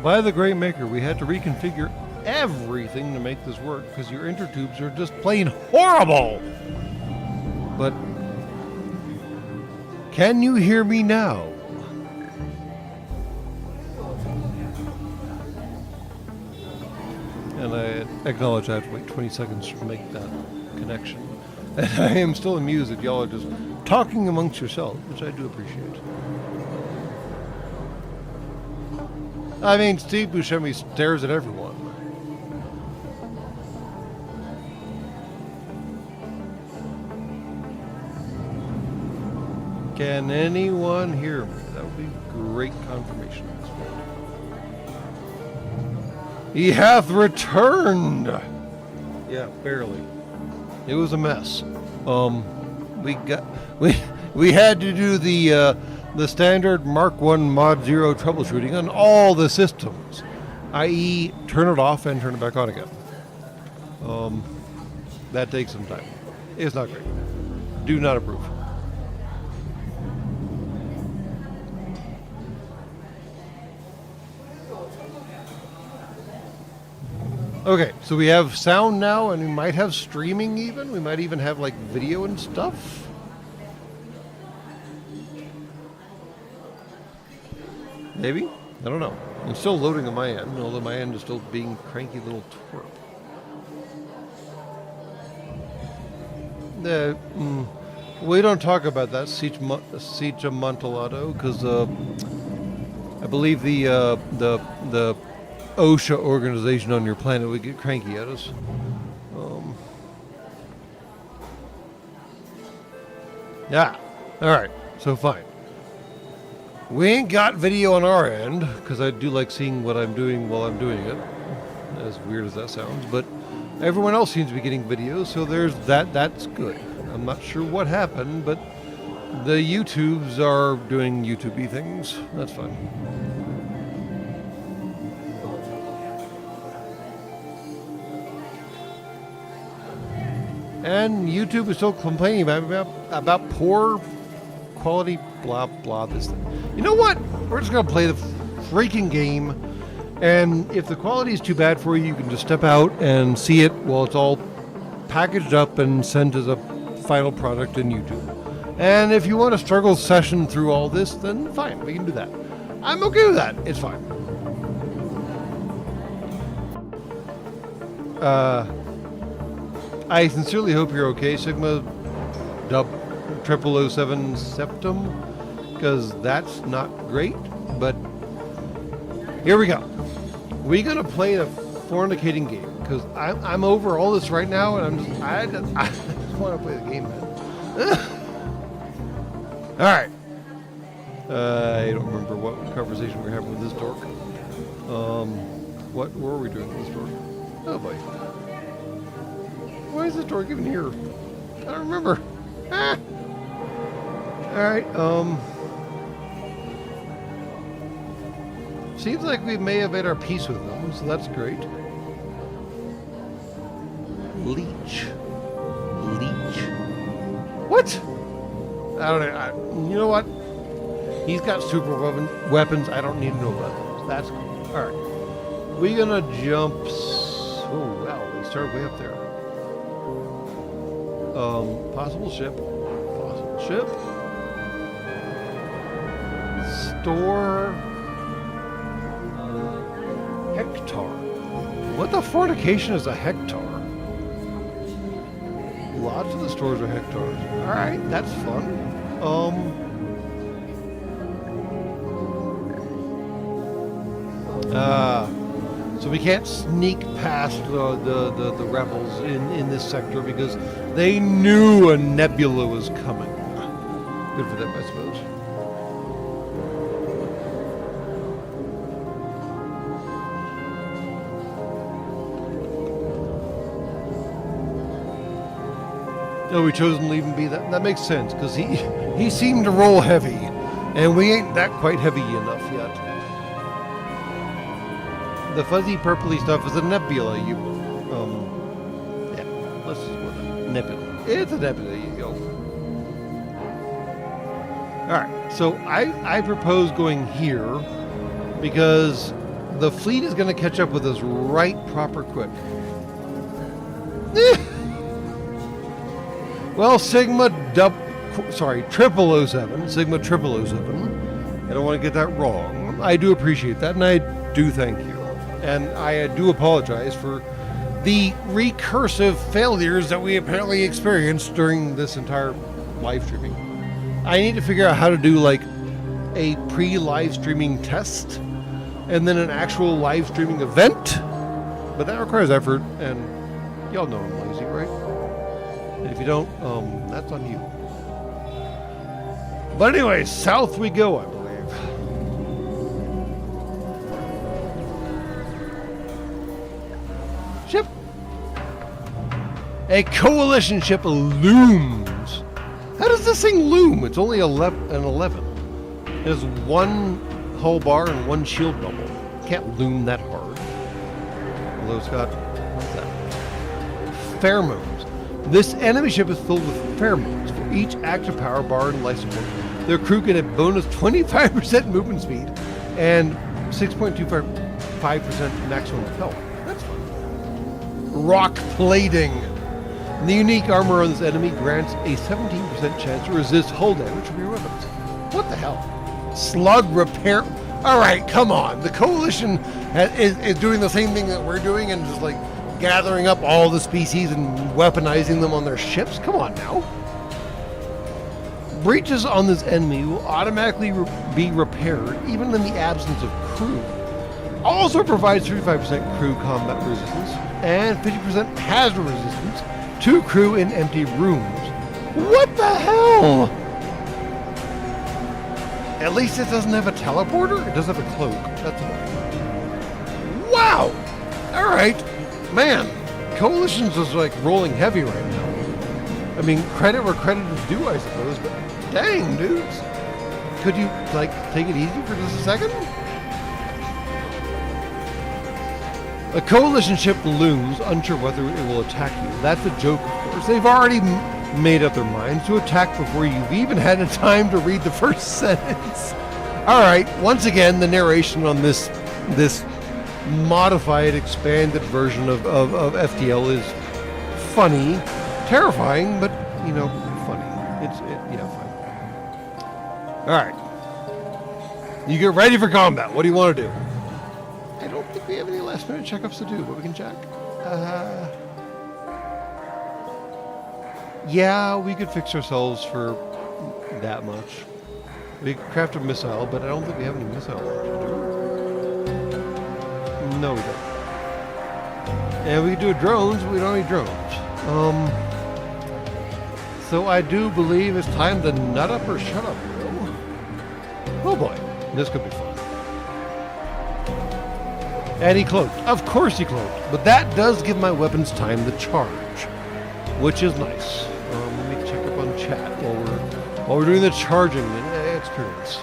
by the great maker, we had to reconfigure everything to make this work because your intertubes are just plain horrible. But can you hear me now? And I acknowledge I have to wait 20 seconds to make that connection. And I am still amused that y'all are just talking amongst yourselves, which I do appreciate. I mean, Steve Buscemi stares at everyone. Can anyone hear me? That would be great confirmation. He hath returned. Yeah, barely. It was a mess. We had to do the standard Mark 1 Mod 0 troubleshooting on all the systems, i.e. turn it off and turn it back on again. That takes some time. It's not great. Do not approve. Okay, so we have sound now, and we might have streaming even. We might even have, like, video and stuff. Maybe? I don't know. It's still loading on my end, although my end is still being cranky little twerp. We don't talk about that siege Amontillado, because I believe the OSHA organization on your planet would get cranky at us. Yeah, alright, so fine. We ain't got video on our end, because I do like seeing what I'm doing while I'm doing it, as weird as that sounds, but everyone else seems to be getting video, so there's that's good. I'm not sure what happened, but the YouTubes are doing YouTube-y things. That's fine. And YouTube is still complaining about poor quality, blah, blah, this thing. You know what? We're just going to play the freaking game. And if the quality is too bad for you, you can just step out and see it while it's all packaged up and sent as a final product in YouTube. And if you want to struggle session through all this, then fine, we can do that. I'm okay with that. It's fine. I sincerely hope you're okay, Sigma Dub 0007 Septum, because that's not great, but here we go. We're going to play a fornicating game, because I'm over all this right now, and I just want to play the game, man. Alright. I don't remember what conversation we were having with this dork. What were we doing with this dork? Oh boy. Why is this dork even here? I don't remember. Ah. Alright, seems like we may have made our peace with them, so that's great. Leech. What? I don't know. You know what? He's got super weapons. I don't need to know about those. That's cool. Alright. We're gonna jump. Oh, wow. We started way up there. Possible ship. Store. Hectare. What the fornication is a hectare? Lots of the stores are hectares. Alright, that's fun. So we can't sneak past the rebels in this sector because they knew a nebula was coming. Good for them, I suppose. No, we chose him to leave him be. That makes sense, because he seemed to roll heavy, and we ain't that quite heavy enough yet. The fuzzy purpley stuff is a nebula. Yeah, let's just go with it. Nebula. It's a nebula, you go. Alright, so I propose going here, because The fleet is going to catch up with us right proper quick. Well, Sigma 0007, Sigma 0007. I don't want to get that wrong. I do appreciate that, and I do thank you. And I do apologize for the recursive failures that we apparently experienced during this entire live streaming. I need to figure out how to do like a pre-live streaming test and then an actual live streaming event, but that requires effort, and y'all know I'm lazy, right? And if you don't, that's on you. But anyway, south we go, I believe. Ship. A coalition ship looms. How does this thing loom? It's only an 11. It has one hull bar and one shield bubble. Can't loom that hard. Although it's got, what's that? Pheromones. This enemy ship is filled with pheromones. For each active power bar and life support, their crew get a bonus 25% movement speed and 6.25% maximum health. That's fun. Rock plating. The unique armor on this enemy grants a 17% chance to resist hull damage from your weapons. What the hell? Slug repair. All right, come on. The coalition is doing the same thing that we're doing and just like gathering up all the species and weaponizing them on their ships. Come on now. Breaches on this enemy will automatically be repaired even in the absence of crew. Also provides 35% crew combat resistance and 50% hazard resistance to crew in empty rooms. What the hell? At least it doesn't have a teleporter. It does have a cloak. That's annoying. Wow! Alright. Man, Coalition's just like rolling heavy right now. I mean, credit where credit is due, I suppose, but dang, dudes. Could you, like, take it easy for just a second? A coalition ship looms, unsure whether it will attack you. That's a joke, of course. They've already made up their minds to attack before you've even had a time to read the first sentence. All right, once again, the narration on this modified, expanded version of FTL is funny, terrifying, but, you know, funny. Yeah, fine. All right. You get ready for combat. What do you want to do? I don't think we have any last minute checkups to do, but we can check. Yeah, we could fix ourselves for that much. We could craft a missile, but I don't think we have any missile launchers, do we? No, we don't. And we could do drones, but we don't have any drones. So I do believe it's time to nut up or shut up, bro. Oh boy, this could be fun. And he cloaked. Of course he cloaked. But that does give my weapons time to charge, which is nice. Let me check up on chat while we're doing the charging experience.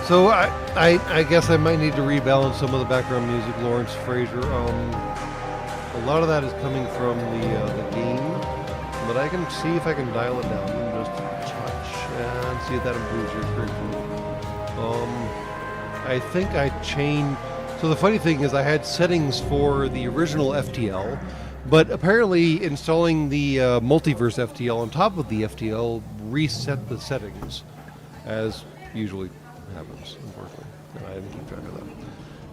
So I guess I might need to rebalance some of the background music, Lawrence Fraser. A lot of that is coming from the game, but I can see if I can dial it down just a touch and see if that improves your experience. I think I changed. So the funny thing is I had settings for the original FTL, but apparently installing the multiverse FTL on top of the FTL reset the settings, as usually happens, unfortunately. And I didn't keep track of that.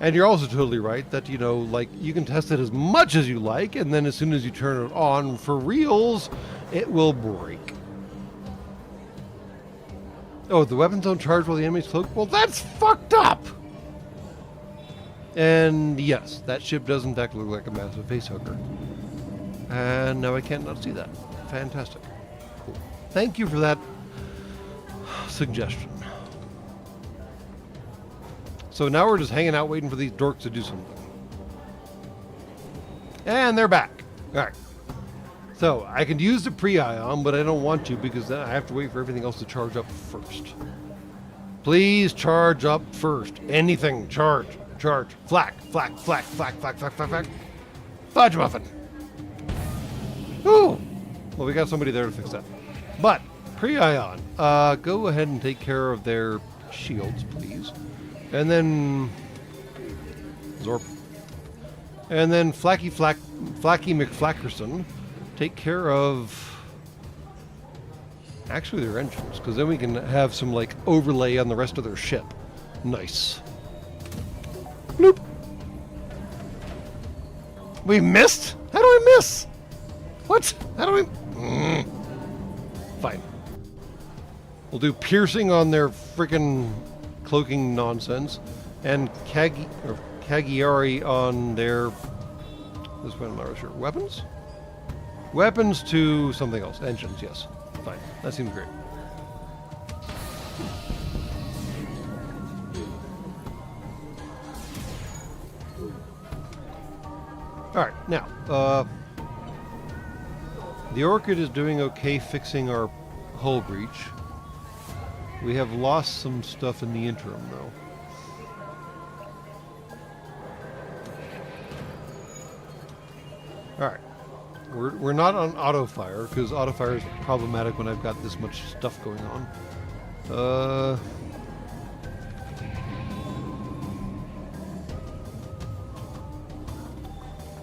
And you're also totally right that, you know, like, you can test it as much as you like, and then as soon as you turn it on for reals, it will break. Oh, the weapons don't charge while the enemy's cloaked? Well, that's fucked up! And yes, that ship does in fact look like a massive facehugger. And now I can't not see that. Fantastic. Cool. Thank you for that suggestion. So now we're just hanging out waiting for these dorks to do something. And they're back. All right. So I can use the pre-ion, but I don't want to because then I have to wait for everything else to charge up first. Please charge up first. Anything, charge. Flak. Fudge muffin. Ooh. Well, we got somebody there to fix that. But, pre-ion, go ahead and take care of their shields, please. And then... Zorp. And then Flacky McFlackerson, take care of... Actually, their engines, because then we can have some, like, overlay on the rest of their ship. Nice. Bloop. We missed? How do I miss? What? How do we... Fine. We'll do piercing on their frickin' cloaking nonsense, and Cagliari on their... This one I'm not sure. Weapons? Weapons to something else. Engines, yes. Fine. That seems great. Alright, now, the Orchid is doing okay fixing our hull breach. We have lost some stuff in the interim, though. Alright. We're not on auto fire, because auto fire is problematic when I've got this much stuff going on.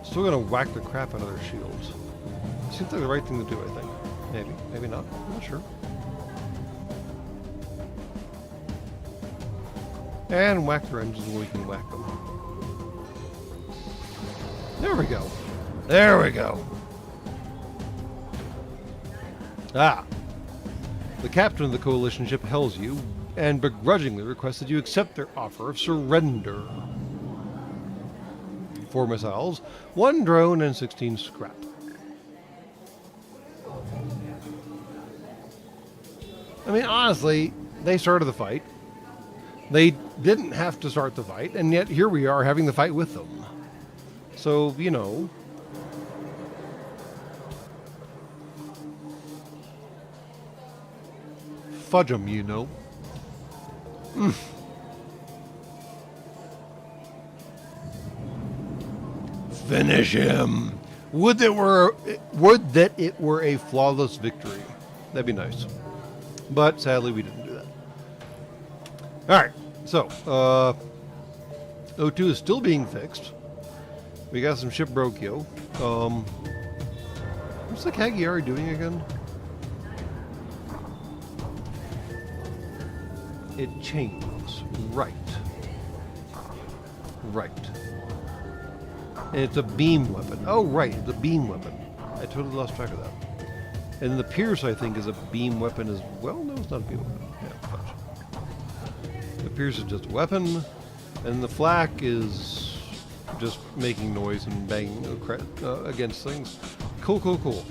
Still gonna whack the crap out of their shields. Seems like the right thing to do, I think. Maybe. Maybe not. I'm not sure. And whack their engines when we can whack them. There we go. There we go. Ah. The captain of the coalition ship hails you and begrudgingly requests that you accept their offer of surrender. 4 missiles, 1 drone, and 16 scrap. I mean, honestly, they started the fight. They didn't have to start the fight, and yet here we are having the fight with them. So, you know. Fudge 'em, you know. Finish him. Would that it were a flawless victory. That'd be nice. But sadly we didn't do that. Alright, so O2 is still being fixed. We got some ship brokio. What's the Cagliari doing again? It changes. Right. Right. And it's a beam weapon. Oh, right, it's a beam weapon. I totally lost track of that. And the Pierce, I think, is a beam weapon as well. No, it's not a beam weapon. Yeah, fudge. The Pierce is just a weapon, and the Flak is just making noise and banging against things. Cool, cool, cool.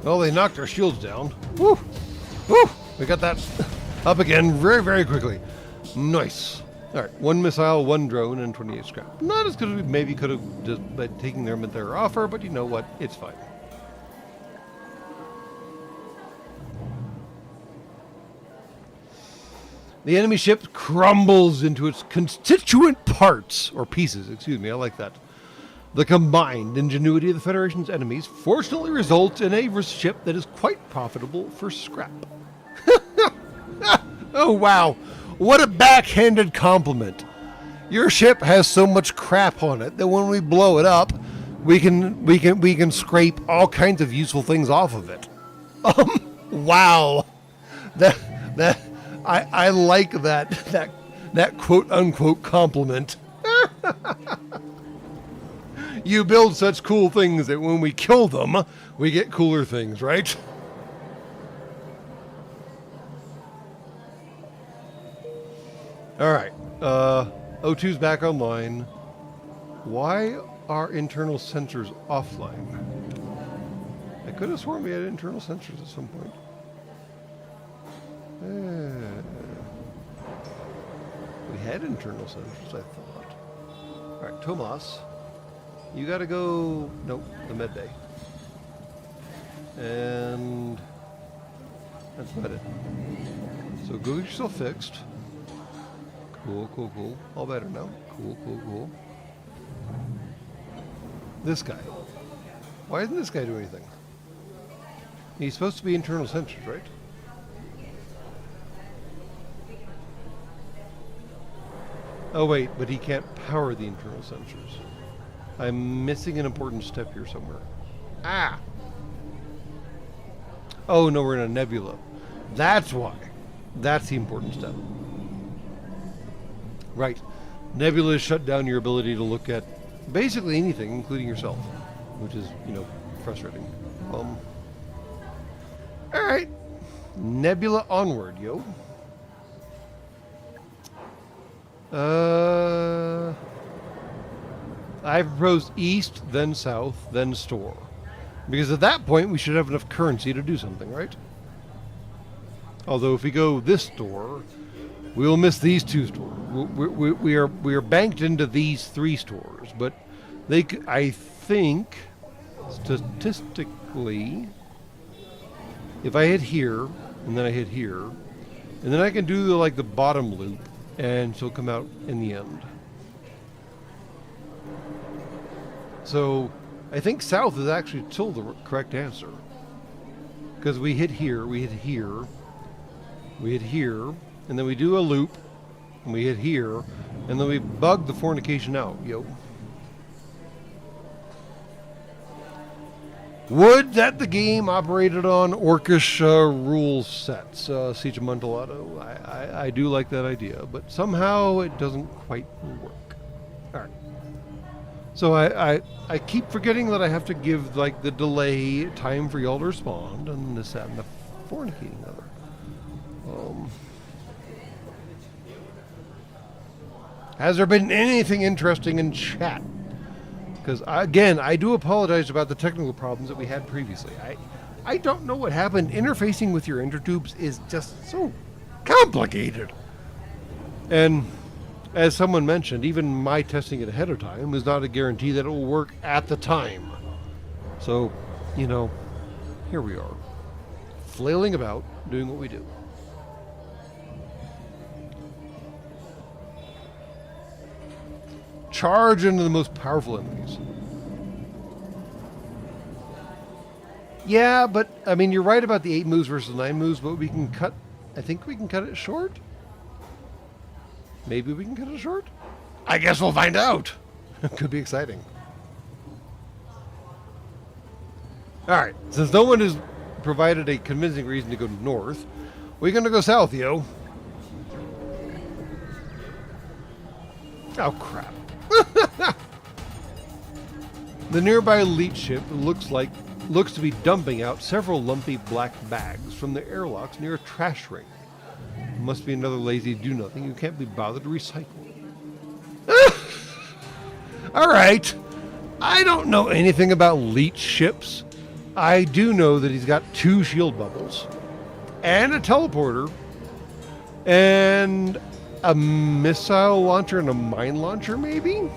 Well, they knocked our shields down. Woo! Woo! We got that up again very, very quickly. Nice. Alright, 1 missile, 1 drone, and 28 scrap. Not as good as we maybe could have just by taking them at their offer, but you know what? It's fine. The enemy ship crumbles into its constituent parts, or pieces, excuse me, I like that. The combined ingenuity of the Federation's enemies fortunately results in a ship that is quite profitable for scrap. Oh, wow. What a backhanded compliment. Your ship has so much crap on it that when we blow it up, we can scrape all kinds of useful things off of it. Wow. I like that quote unquote compliment. You build such cool things that when we kill them, we get cooler things, right? Alright, O2's back online. Why are internal sensors offline? I could have sworn we had internal sensors at some point. We had internal sensors, I thought. Alright, Tomas. You gotta go... Nope, the med bay. And... that's about it. So go get yourself fixed. Cool, cool, cool. All better now. Cool, cool, cool. This guy. Why doesn't this guy do anything? He's supposed to be internal sensors, right? Oh wait, but he can't power the internal sensors. I'm missing an important step here somewhere. Ah! Oh no, we're in a nebula. That's why. That's the important step. Right. Nebulas shut down your ability to look at basically anything, including yourself, which is, you know, frustrating. Alright. Nebula onward, yo. I propose east, then south, then store. Because at that point, we should have enough currency to do something, right? Although if we go this store, we will miss these two stores. We are banked into these three stores, but they, I think, statistically, if I hit here and then I hit here, and then I can do like the bottom loop, and she'll come out in the end. So I think south is actually still the correct answer, because we hit here, we hit here, we hit here, and then we do a loop, and we hit here, and then we bug the fornication out, yo. Would that the game operated on Orcish rule sets, Siege of Amontillado. I do like that idea, but somehow it doesn't quite work. All right. So I keep forgetting that I have to give like the delay time for y'all to respond, and this, that, and the fornicating other. Has there been anything interesting in chat? Because, again, I do apologize about the technical problems that we had previously. I don't know what happened. Interfacing with your intertubes is just so complicated. And as someone mentioned, even my testing it ahead of time is not a guarantee that it will work at the time. So, you know, here we are, flailing about, doing what we do. Charge into the most powerful enemies. Yeah, but, I mean, you're right about the 8 moves versus 9 moves, but we can cut, I think we can cut it short? Maybe we can cut it short? I guess we'll find out. Could be exciting. Alright, since no one has provided a convincing reason to go north, we're going to go south, yo. Oh, crap. The nearby Leech ship looks to be dumping out several lumpy black bags from the airlocks near a trash ring. Must be another lazy do-nothing who can't be bothered to recycle. Alright. I don't know anything about Leech ships. I do know that he's got 2 shield bubbles, and a teleporter, and a missile launcher and a mine launcher, maybe?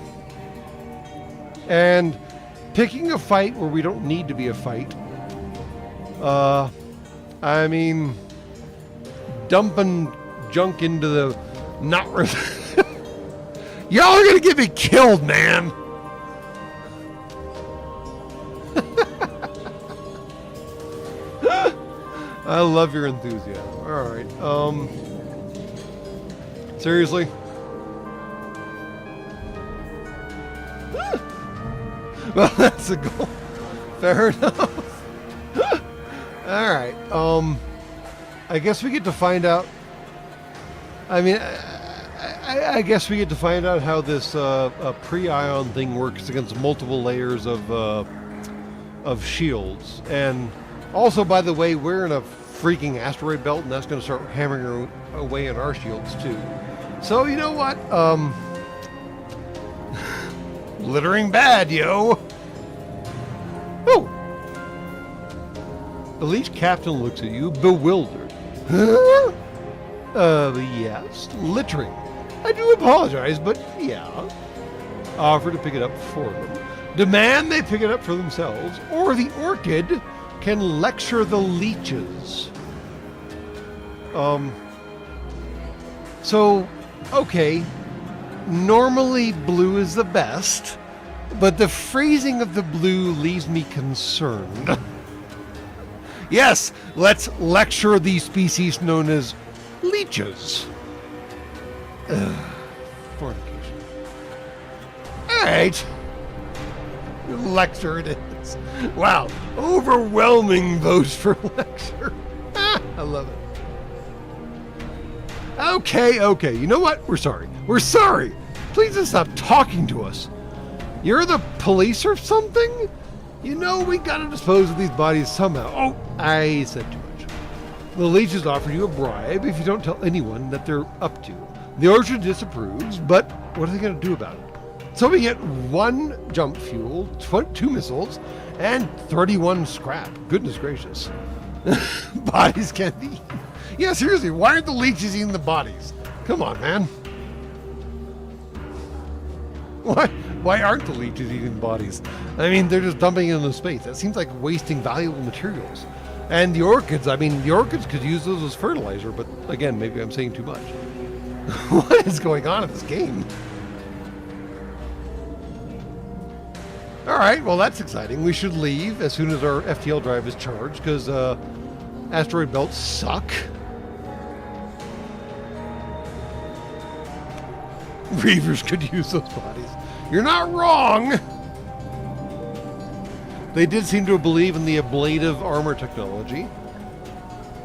And picking a fight where we don't need to be a fight. I mean, dumping junk into the not... Y'all are gonna get me killed, man! I love your enthusiasm. Alright, seriously? Well, that's a goal. Fair enough. Alright, I guess we get to find out... I mean, I guess we get to find out how this pre-ion thing works against multiple layers of shields. And also, by the way, we're in a freaking asteroid belt, and that's going to start hammering away on our shields, too. So, you know what? Littering bad, yo! Oh! The Leech captain looks at you, bewildered. Huh? Yes, littering. I do apologize, but yeah. Offer to pick it up for them. Demand they pick it up for themselves, or the orchid can lecture the leeches. So, okay, normally blue is the best, but the phrasing of the blue leaves me concerned. Yes, let's lecture the species known as leeches. Fornication. Alright. Lecture it is. Wow, overwhelming votes for lecture. I love it. Okay, you know what? We're sorry. We're sorry. Please just stop talking to us. You're the police or something? You know, we gotta dispose of these bodies somehow. Oh, I said too much. The leeches offer you a bribe if you don't tell anyone that they're up to. The orchard disapproves, but what are they gonna do about it? So we get 1 jump fuel, 2 missiles, and 31 scrap. Goodness gracious. Bodies can't be eaten. Yeah, seriously, why aren't the leeches eating the bodies? Come on, man. Why aren't the leeches eating bodies? I mean, they're just dumping it into space. That seems like wasting valuable materials. And the orchids, I mean, the orchids could use those as fertilizer, but again, maybe I'm saying too much. What is going on in this game? All right, well, that's exciting. We should leave as soon as our FTL drive is charged, because asteroid belts suck. Reavers could use those bodies. You're not wrong. They did seem to believe in the ablative armor technology.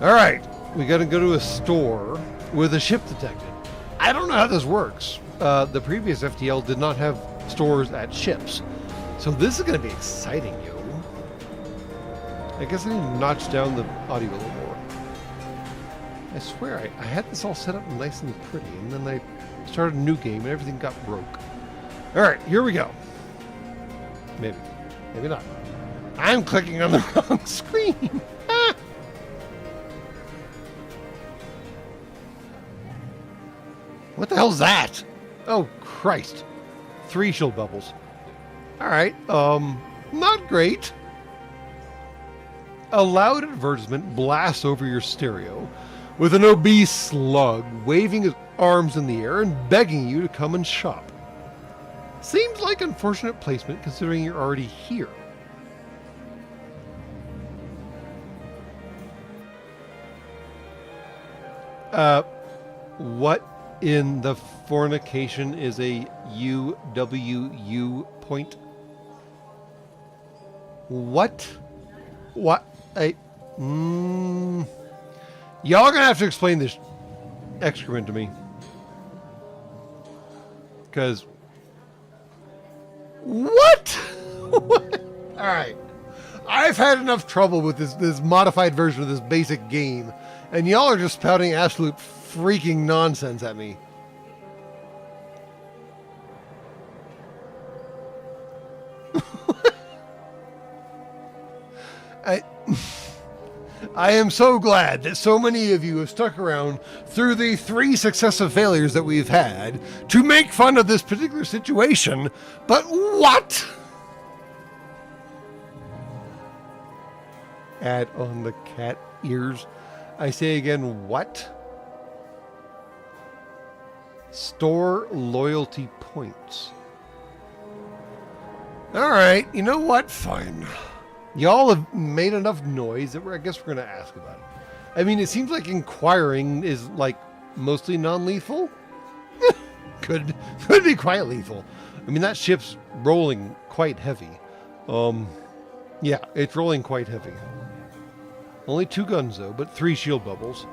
All right, we got to go to a store with a ship detected. I don't know how this works. The previous FTL did not have stores at ships. So this is going to be exciting, yo. I guess I need to notch down the audio a little more. I swear, I had this all set up nice and pretty, and then I started a new game and everything got broke. All right, here we go. Maybe not. I'm clicking on the wrong screen. What the hell's that? Oh, Christ. 3 shield bubbles. All right, not great. A loud advertisement blasts over your stereo with an obese slug waving his arms in the air and begging you to come and shop. Seems like unfortunate placement considering you're already here. What in the fornication is a UWU point? What? Y'all gonna have to explain this excrement to me. Because... What? Alright. I've had enough trouble with this modified version of this basic game, and y'all are just spouting absolute freaking nonsense at me. I am so glad that so many of you have stuck around through the 3 successive failures that we've had to make fun of this particular situation, but what? Add on the cat ears. I say again, what? Store loyalty points. All right, you know what? Fine. Y'all have made enough noise that I guess we're going to ask about it. I mean, it seems like inquiring is like mostly non-lethal. Could be quite lethal. I mean, that ship's rolling quite heavy. Yeah, it's rolling quite heavy. Only 2 guns though, but 3 shield bubbles.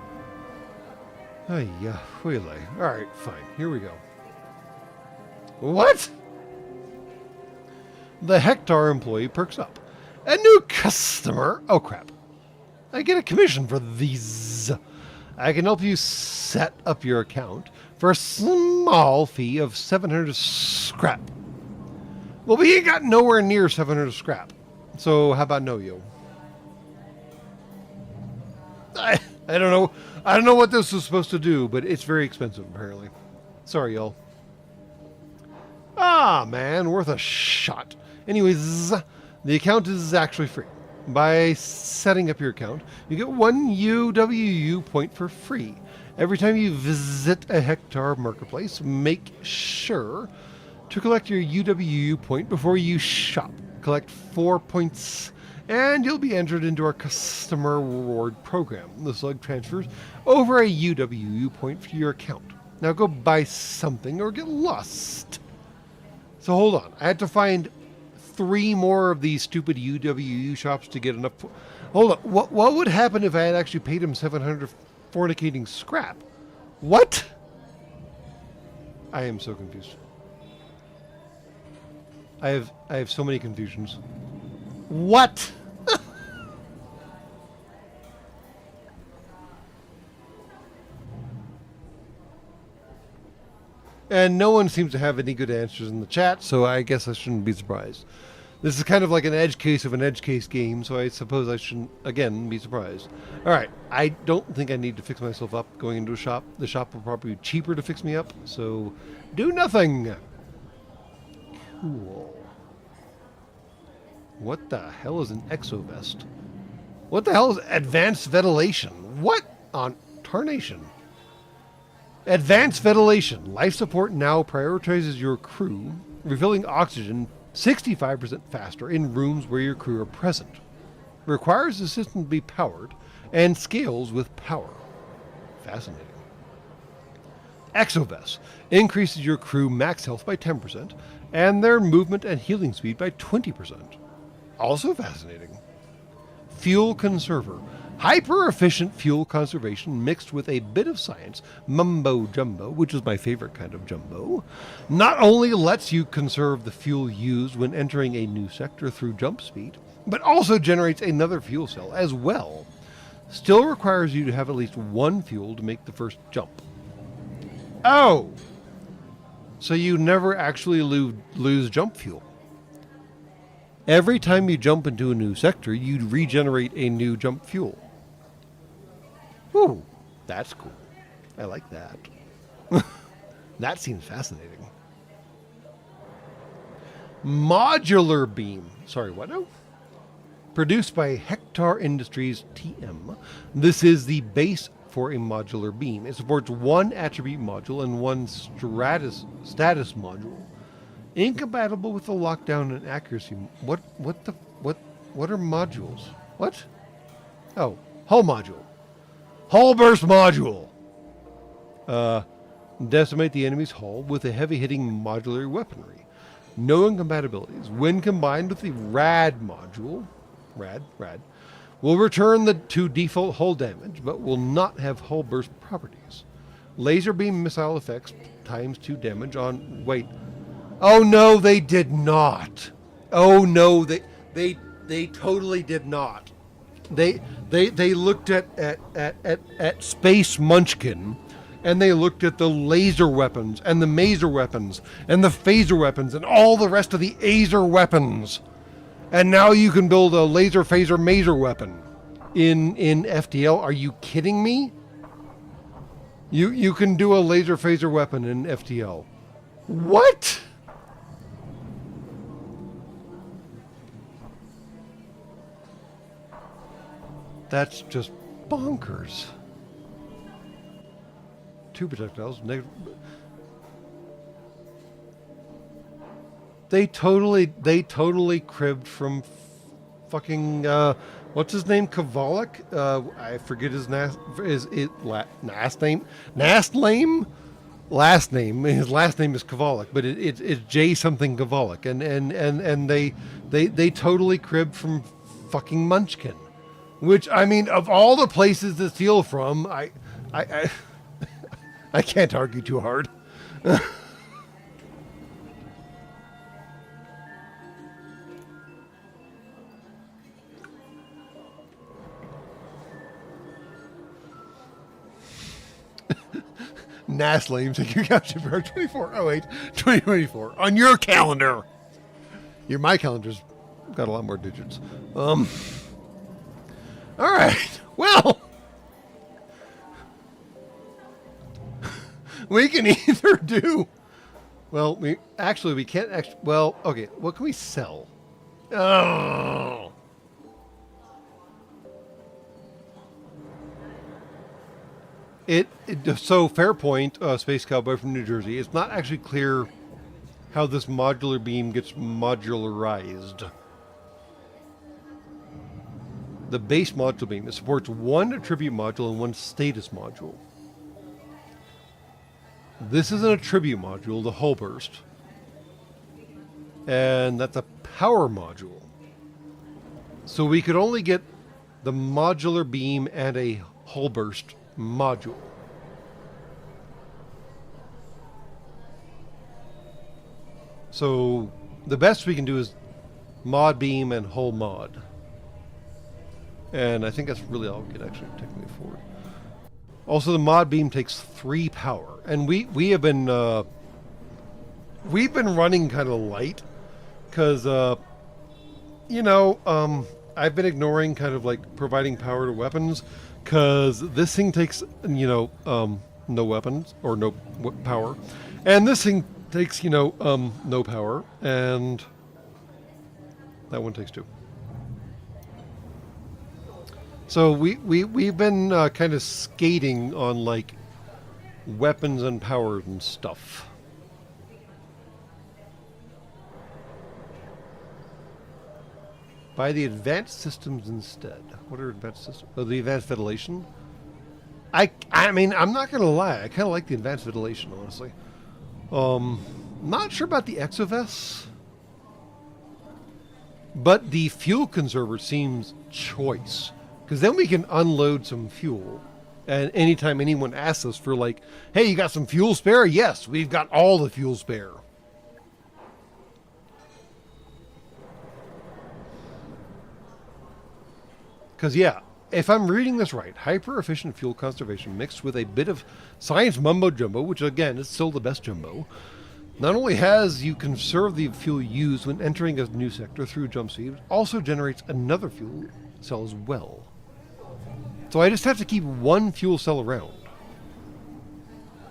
Oh yeah, really. All right, fine. Here we go. What? The Hector employee perks up. A new customer. Oh, crap. I get a commission for these. I can help you set up your account for a small fee of 700 scrap. Well, we ain't got nowhere near 700 scrap. So how about no, yo? I don't know. I don't know what this is supposed to do, but it's very expensive, apparently. Sorry, y'all. Ah, man, worth a shot. Anyways, the account is actually free. By setting up your account, you get 1 UWU point for free. Every time you visit a hectare marketplace, make sure to collect your UWU point before you shop. Collect 4 points and you'll be entered into our customer reward program. The slug transfers over a UWU point for your account. Now go buy something or get lost. So hold on, I had to find 3 more of these stupid UWU shops to get enough. Hold on, what would happen if I had actually paid him 700 fornicating scrap? What? I am so confused. I have so many confusions. What? And no one seems to have any good answers in the chat, so I guess I shouldn't be surprised. This is kind of like an edge case of an edge case game, so I suppose I shouldn't, again, be surprised. Alright, I don't think I need to fix myself up going into a shop. The shop will probably be cheaper to fix me up, so do nothing. Cool. What the hell is an exovest? What the hell is advanced ventilation? What on tarnation? Advanced ventilation. Life support now prioritizes your crew, refilling oxygen 65% faster in rooms where your crew are present. Requires the system to be powered and scales with power. Fascinating. Exovest increases your crew max health by 10% and their movement and healing speed by 20%. Also fascinating. Fuel conserver. Hyper-efficient fuel conservation mixed with a bit of science, mumbo jumbo, which is my favorite kind of jumbo, not only lets you conserve the fuel used when entering a new sector through jump speed, but also generates another fuel cell as well. Still requires you to have at least 1 fuel to make the first jump. Oh! So you never actually lose jump fuel. Every time you jump into a new sector, you regenerate a new jump fuel. Ooh, that's cool. I like that. That seems fascinating. Modular beam. Sorry, what now? Produced by Hectare Industries TM. This is the base for a modular beam. It supports 1 attribute module and 1 status module. Incompatible with the lockdown and accuracy. What are modules? What? Oh, hull module. Hull burst module. Decimate the enemy's hull with a heavy-hitting modular weaponry. No incompatibilities. When combined with the rad module, rad, will return to default hull damage, but will not have hull burst properties. Laser beam missile effects times 2 damage on. Wait. Oh no, they did not. Oh no, they totally did not. They looked at Space Munchkin, and they looked at the laser weapons and the maser weapons and the phaser weapons and all the rest of the azer weapons, and now you can build a laser phaser maser weapon in FTL. Are you kidding me? You can do a laser phaser weapon in FTL. What? That's just bonkers. 2 projectiles. They totally cribbed from fucking what's his name? Kavalik? I forget his last name. Last name. His last name is Kavalik, but it's J something Kavalik, and they totally cribbed from fucking Munchkin. Which, I mean, of all the places to steal from, I can't argue too hard. Naslame, take your couch for 24/08/2024 on your calendar. My calendar's got a lot more digits. All right. Well, we can either do. Well, we can't. Well, okay. What can we sell? Oh. So fair point, Space Cowboy from New Jersey. It's not actually clear how this modular beam gets modularized. The base module beam, it supports one attribute module and one status module. This is an attribute module, the hull burst. And that's a power module. So we could only get the modular beam and a hull burst module. So the best we can do is mod beam and hull mod. And I think that's really all we can actually technically afford. Also, the mod beam takes 3 power, and we have been we've been running kind of light because I've been ignoring kind of like providing power to weapons because this thing takes no weapons or no power, and this thing takes no power, and that one takes 2. So we've been kind of skating on like weapons and power and stuff. Buy the advanced systems instead. What are advanced systems? Oh, the advanced ventilation. I mean, I'm not gonna lie. I kind of like the advanced ventilation, honestly. Not sure about the exovests, but the fuel conserver seems choice. Because then we can unload some fuel. And anytime anyone asks us for like, hey, you got some fuel spare? Yes, we've got all the fuel spare. Because yeah, if I'm reading this right, hyper-efficient fuel conservation mixed with a bit of science mumbo-jumbo, which again is still the best jumbo, not only has you conserve the fuel used when entering a new sector through jump speed, it also generates another fuel cell as well. So I just have to keep one fuel cell around.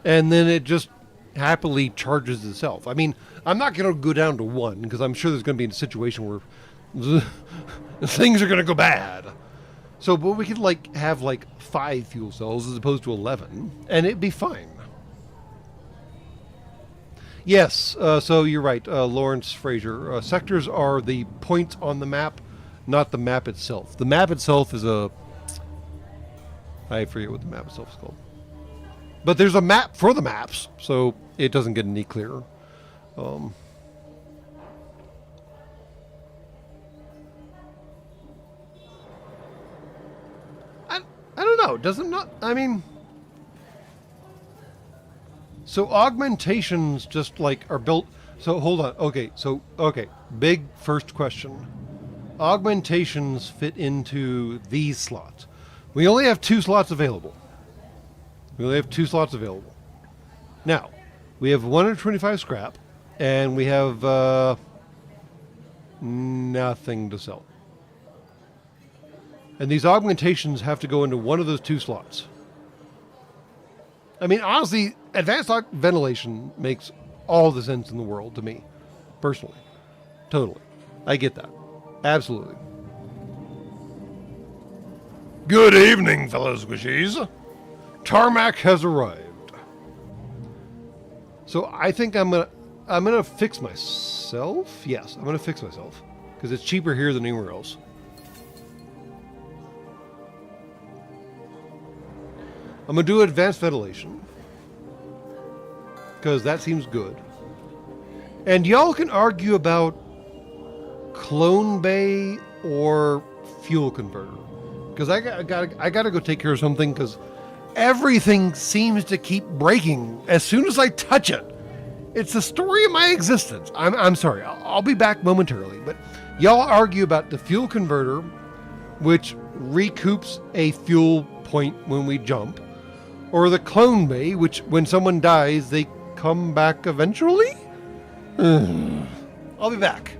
And then it just happily charges itself. I mean, I'm not going to go down to 1 because I'm sure there's going to be a situation where things are going to go bad. So, but we could like have like 5 fuel cells as opposed to 11, and it'd be fine. Yes, so you're right, Lawrence Fraser. Sectors are the points on the map, not the map itself. The map itself is I forget what the map itself is called. But there's a map for the maps, so it doesn't get any clearer. I don't know. Does it not? I mean, so augmentations just like are built. So hold on. Okay. Big first question. Augmentations fit into these slots. We only have 2 slots available. Now, we have 125 scrap, and we have nothing to sell. And these augmentations have to go into one of those 2 slots. I mean, honestly, advanced ventilation makes all the sense in the world to me, personally. Totally. I get that. Absolutely. Good evening, fellow squishies. Tarmac has arrived. So I think I'm gonna fix myself. Yes, I'm gonna fix myself because it's cheaper here than anywhere else. I'm gonna do advanced ventilation because that seems good. And y'all can argue about clone bay or fuel converter. Because I gotta go take care of something because everything seems to keep breaking as soon as I touch it. It's the story of my existence. I'm sorry. I'll be back momentarily. But y'all argue about the fuel converter, which recoups a fuel point when we jump, or the clone bay, which when someone dies, they come back eventually? I'll be back.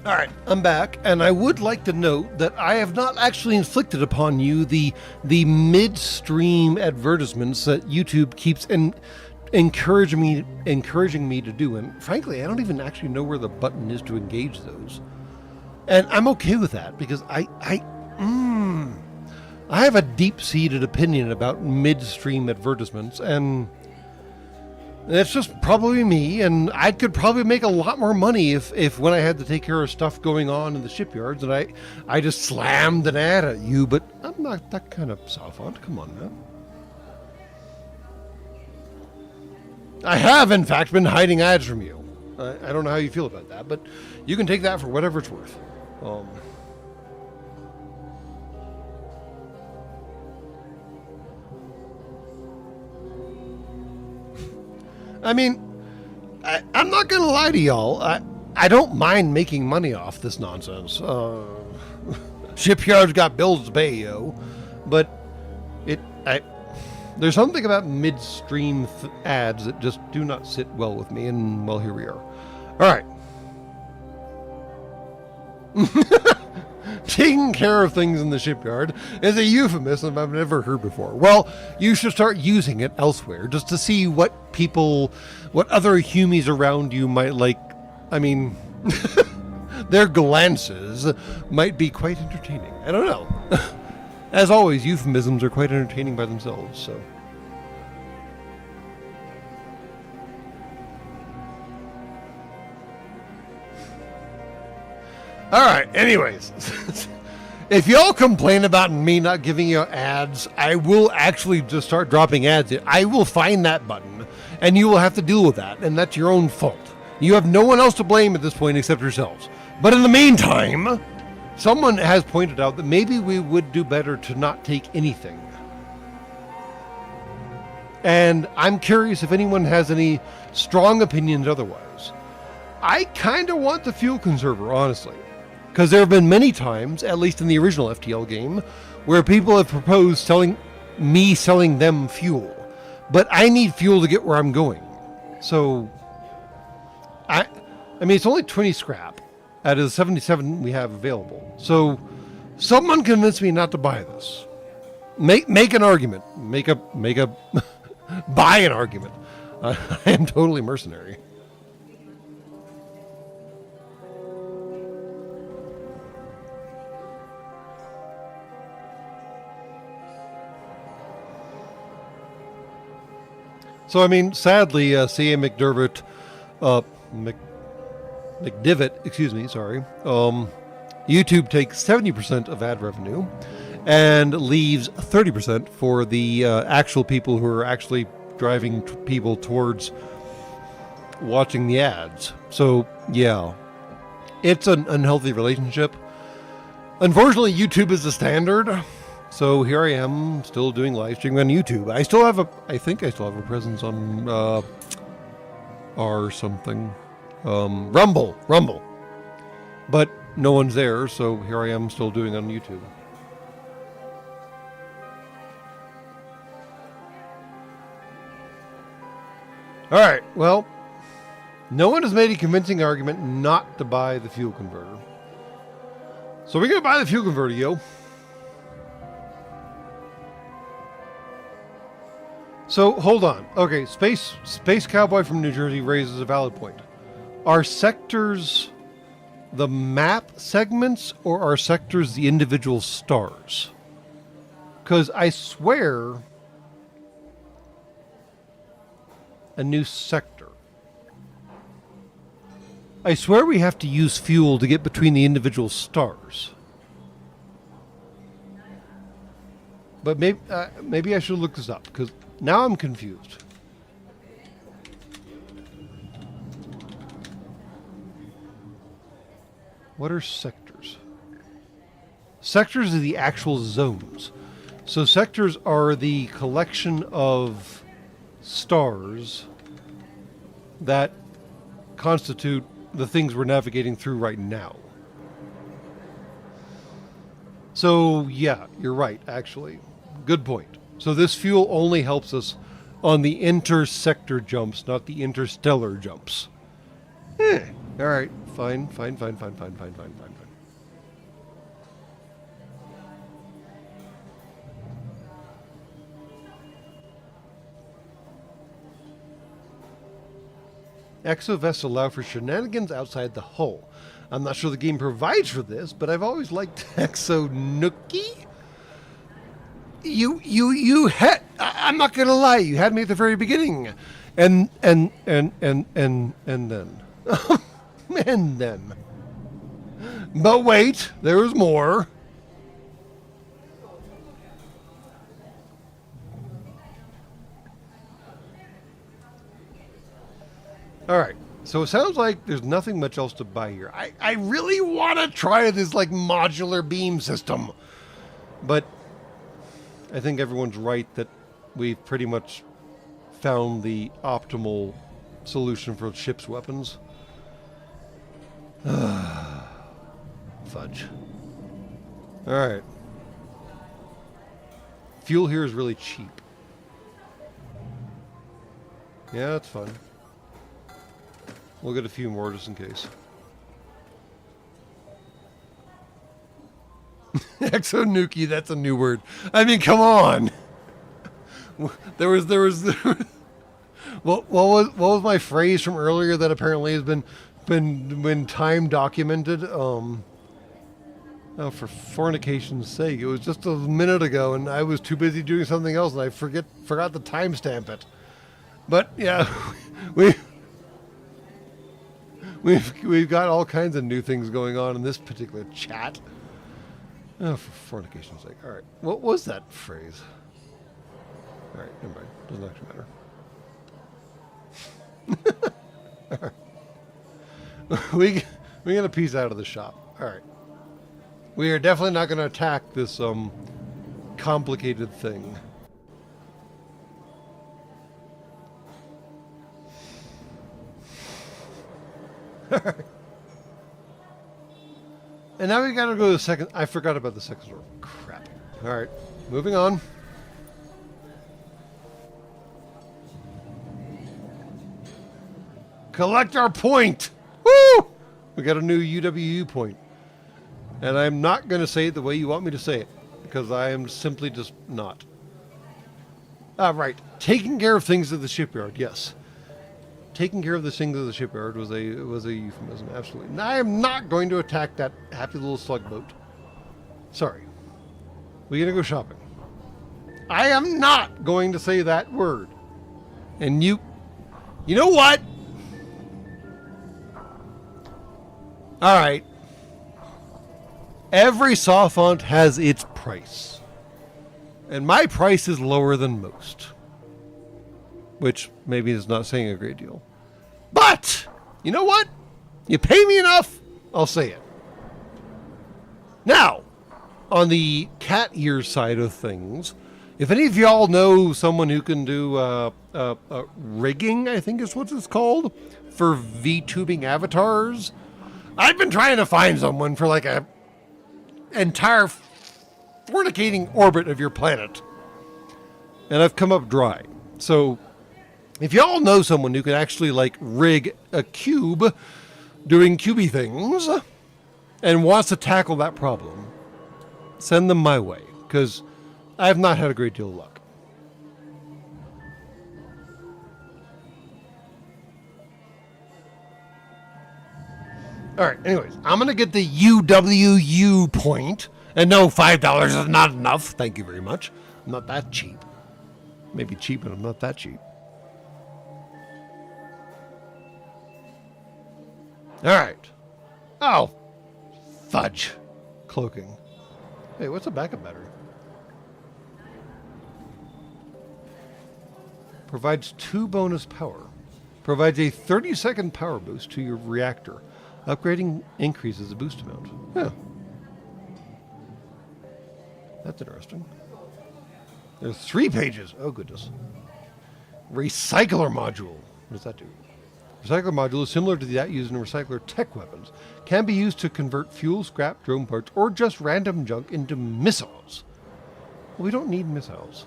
All right, I'm back, and I would like to note that I have not actually inflicted upon you the midstream advertisements that YouTube keeps encouraging me to do. And frankly, I don't even actually know where the button is to engage those. And I'm okay with that because I have a deep-seated opinion about midstream advertisements, and it's just probably me, and I could probably make a lot more money if when I had to take care of stuff going on in the shipyards and I just slammed an ad at you, but I'm not that kind of soft. Come on, man. I have, in fact, been hiding ads from you. I don't know how you feel about that, but you can take that for whatever it's worth. I mean, I'm not going to lie to y'all. I don't mind making money off this nonsense. Shipyards got bills to pay, yo. But there's something about midstream ads that just do not sit well with me, and well, here we are. All right. Taking care of things in the shipyard is a euphemism I've never heard before. Well, you should start using it elsewhere just to see what other humies around you might like. I mean, their glances might be quite entertaining. I don't know. As always, euphemisms are quite entertaining by themselves, so. All right, anyways, if y'all complain about me not giving you ads, I will actually just start dropping ads. I will find that button, and you will have to deal with that, and that's your own fault. You have no one else to blame at this point except yourselves. But in the meantime, someone has pointed out that maybe we would do better to not take anything. And I'm curious if anyone has any strong opinions otherwise. I kind of want the fuel conserver, honestly. Because there have been many times, at least in the original FTL game, where people have proposed selling them fuel. But I need fuel to get where I'm going. So, I mean, it's only 20 scrap out of the 77 we have available. So, someone convince me not to buy this. Make an argument. Make a buy an argument. I am totally mercenary. So, I mean, sadly, C.A. McDivitt, YouTube takes 70% of ad revenue and leaves 30% for the actual people who are actually driving people towards watching the ads. So, yeah, it's an unhealthy relationship. Unfortunately, YouTube is the standard. So here I am, still doing live streaming on YouTube. I think I still have a presence on Rumble. But no one's there, so here I am still doing on YouTube. All right, well, no one has made a convincing argument not to buy the fuel converter. So we're going to buy the fuel converter, yo. So, hold on. Okay, Space Cowboy from New Jersey raises a valid point. Are sectors the map segments, or are sectors the individual stars? Because I swear a new sector. I swear we have to use fuel to get between the individual stars. But maybe I should look this up, because now I'm confused. What are sectors? Sectors are the actual zones. So sectors are the collection of stars that constitute the things we're navigating through right now. So yeah, you're right, actually. Good point. So this fuel only helps us on the intersector jumps, not the interstellar jumps. All right, fine, fine, fine, fine, fine, fine, fine, fine, fine. Exovests allow for shenanigans outside the hull. I'm not sure the game provides for this, but I've always liked Exo Nookie. You had, I'm not gonna lie, you had me at the very beginning. And then. And then. But wait, there was more. All right, so it sounds like there's nothing much else to buy here. I really want to try this like modular beam system, but I think everyone's right that we've pretty much found the optimal solution for ship's weapons. Fudge. All right. Fuel here is really cheap. Yeah, that's fun. We'll get a few more just in case. Exonuki, that's a new word. I mean, come on. There was what was my phrase from earlier that apparently has been time documented? Oh, for fornication's sake. It was just a minute ago and I was too busy doing something else and I forgot to timestamp it. But yeah, We've got all kinds of new things going on in this particular chat. Oh, for fornication's sake. All right. What was that phrase? All right. Never mind. Doesn't actually matter. All right. We got a piece out of the shop. All right. We are definitely not going to attack this complicated thing. And now we gotta go to the second. I forgot about the second store. Crap. Alright, moving on. Collect our point! Woo! We got a new UWU point. And I'm not gonna say it the way you want me to say it. Because I am simply just not. Right. Taking care of things at the shipyard, yes. Taking care of the things of the shipyard was a euphemism, absolutely. And I am not going to attack that happy little slug boat. Sorry. We're gonna go shopping. I am not going to say that word. And you know what? All right. Every soft has its price. And my price is lower than most. Which maybe is not saying a great deal. But, you know what? You pay me enough, I'll say it. Now, on the cat ear side of things, if any of y'all know someone who can do rigging, I think is what it's called, for VTubing avatars, I've been trying to find someone for like a entire fornicating orbit of your planet. And I've come up dry. So, if y'all know someone who can actually like rig a cube doing cubey things and wants to tackle that problem, send them my way, because I have not had a great deal of luck. All right, anyways, I'm going to get the UWU point. And no, $5 is not enough. Thank you very much. I'm not that cheap. Maybe cheap, but I'm not that cheap. All right. Oh, fudge. Cloaking. Hey, what's a backup battery? Provides 2 bonus power. Provides a 30-second power boost to your reactor. Upgrading increases the boost amount. Yeah. That's interesting. There's 3 pages. Oh, goodness. Recycler module. What does that do? Recycler module is similar to that used in recycler tech weapons. Can be used to convert fuel, scrap, drone parts, or just random junk into missiles. Well, we don't need missiles.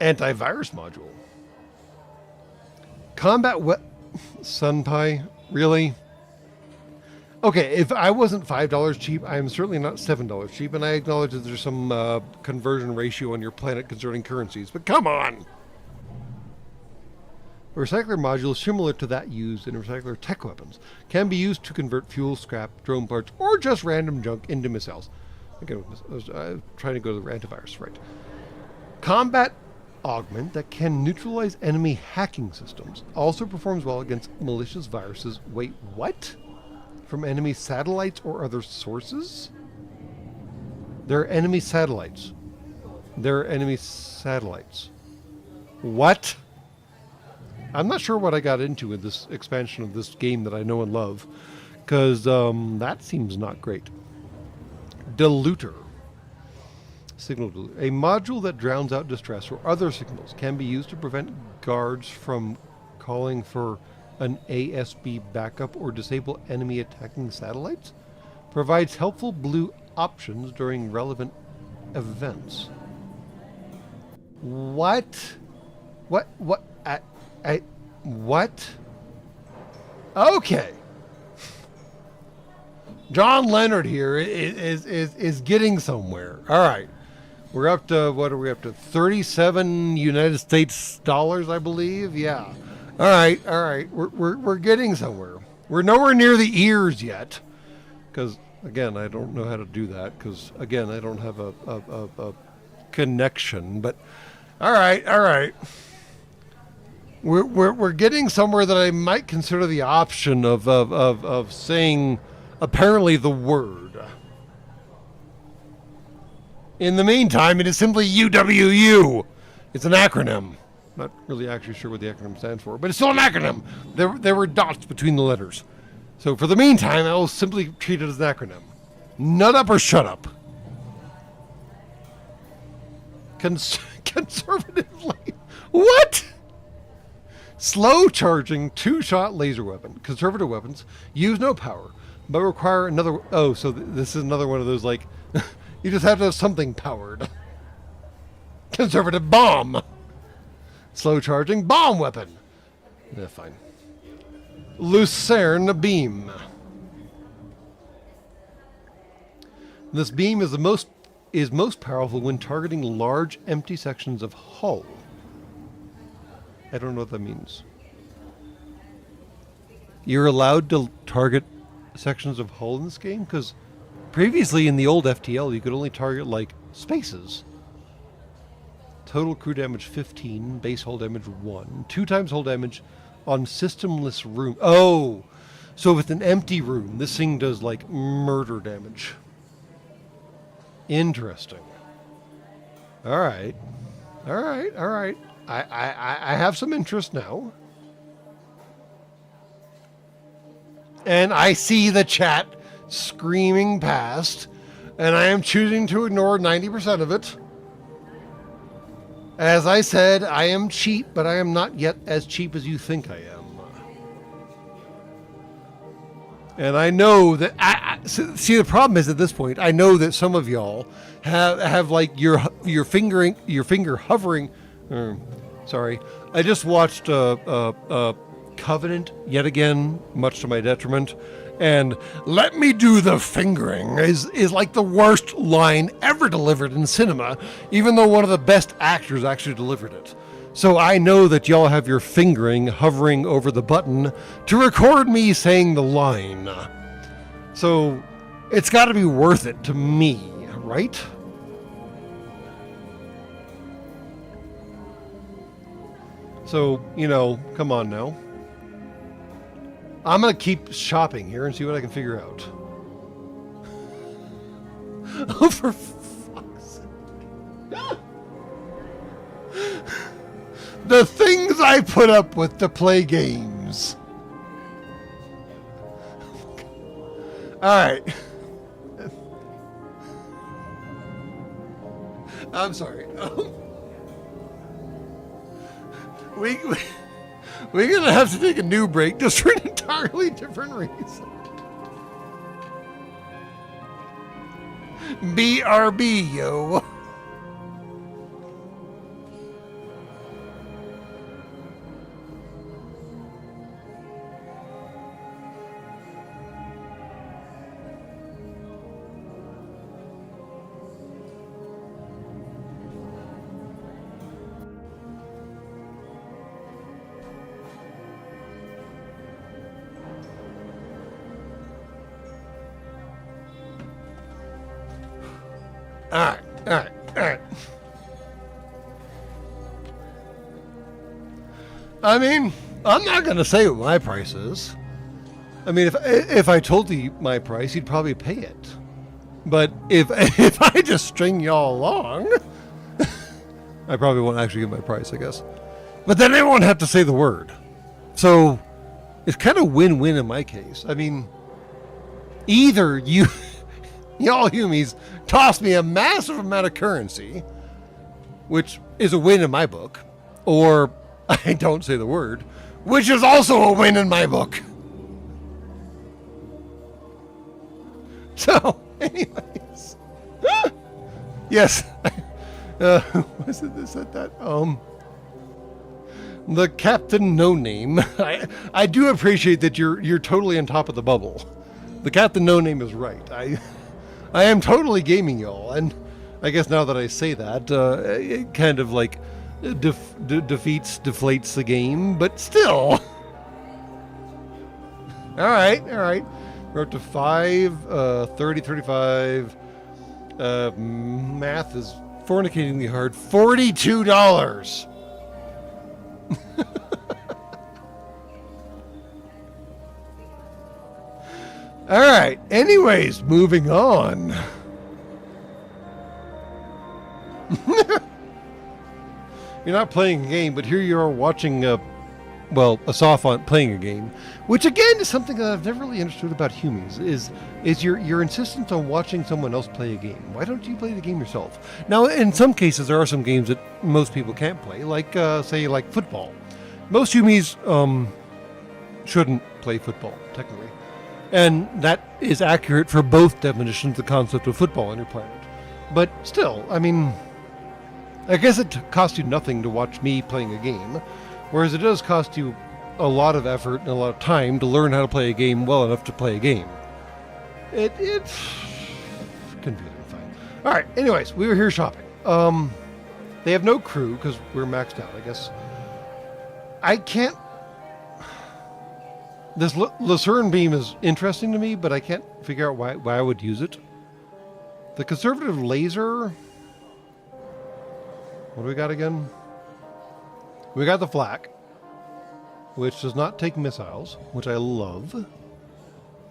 Antivirus module. Combat Sunpai. Really? Okay, if I wasn't $5 cheap, I am certainly not $7 cheap, and I acknowledge that there's some conversion ratio on your planet concerning currencies, but come on! A recycler module similar to that used in recycler tech weapons can be used to convert fuel, scrap, drone parts, or just random junk into missiles. Again, I was trying to go to the antivirus, right. Combat augment that can neutralize enemy hacking systems. Also performs well against malicious viruses. Wait, what? From enemy satellites or other sources? They're enemy satellites. They're enemy satellites. What? I'm not sure what I got into with this expansion of this game that I know and love, because that seems not great. Diluter. Signal diluter. A module that drowns out distress or other signals can be used to prevent guards from calling for an ASB backup or disable enemy attacking satellites. Provides helpful blue options during relevant events. What? What? What? Okay. John Leonard here is getting somewhere. All right. We're up to, what are we up to? 37 United States dollars, I believe. Yeah. All right. All right. We're getting somewhere. We're nowhere near the ears yet. Because, again, I don't know how to do that. Because, again, I don't have a connection. But, all right. All right. We're getting somewhere that I might consider the option of saying apparently the word. In the meantime, it is simply UWU. It's an acronym. Not really actually sure what the acronym stands for, but it's still an acronym. There were dots between the letters. So for the meantime, I will simply treat it as an acronym. Nut up or shut up. Conservative light. What? Slow charging 2-shot laser weapon. Conservative weapons use no power, but require another. Oh, so this is another one of those, like, you just have to have something powered. Conservative bomb. Slow charging bomb weapon. Yeah, fine. Lucerne beam. This beam is most powerful when targeting large empty sections of hull. I don't know what that means. You're allowed to target sections of hull in this game? Because previously in the old FTL, you could only target, like, spaces. Total crew damage 15, base hull damage 1. 2 times hull damage on systemless room. Oh! So with an empty room, this thing does, like, murder damage. Interesting. Alright. Alright, alright. I have some interest now. And I see the chat screaming past, and I am choosing to ignore 90% of it. As I said, I am cheap, but I am not yet as cheap as you think I am. And I know that see, the problem is at this point, I know that some of y'all have like your finger hovering. Sorry, I just watched Covenant yet again, much to my detriment. And "let me do the fingering" is like the worst line ever delivered in cinema, even though one of the best actors actually delivered it. So I know that y'all have your fingering hovering over the button to record me saying the line. So it's got to be worth it to me, right? So, you know, come on now. I'm going to keep shopping here and see what I can figure out. Oh, for fuck's sake. The things I put up with to play games. Alright. I'm sorry. We're going to have to take a new break just for an entirely different reason. BRB, yo. Alright. I mean, I'm not going to say what my price is. I mean, if I told you my price, you'd probably pay it. But if I just string y'all along, I probably won't actually give my price, I guess. But then I won't have to say the word. So it's kind of win-win in my case. I mean, either y'all humies toss me a massive amount of currency, which is a win in my book, or I don't say the word, which is also a win in my book. So, anyways. Yes. Was it this at that? The Captain No Name. I do appreciate that you're totally on top of the bubble. The Captain No Name is right. I am totally gaming y'all, and I guess now that I say that, it kind of like deflates the game, but still. All right. We're up to 5, 30, 35. Math is fornicatingly hard. $42. All right. Anyways, moving on. You're not playing a game, but here you are watching a soft font playing a game, which again is something that I've never really understood about humies, is your insistence on watching someone else play a game. Why don't you play the game yourself? Now, in some cases, there are some games that most people can't play, like, say, like football. Most humies shouldn't play football, technically. And that is accurate for both definitions of the concept of football on your planet. But still, I mean, I guess it costs you nothing to watch me playing a game, whereas it does cost you a lot of effort and a lot of time to learn how to play a game well enough to play a game. It's confusing, fine. All right, anyways, we were here shopping. They have no crew because we're maxed out, I guess. I can't... This Lucerne beam is interesting to me, but I can't figure out why I would use it. The conservative laser... What do we got again? We got the flak, which does not take missiles, which I love. We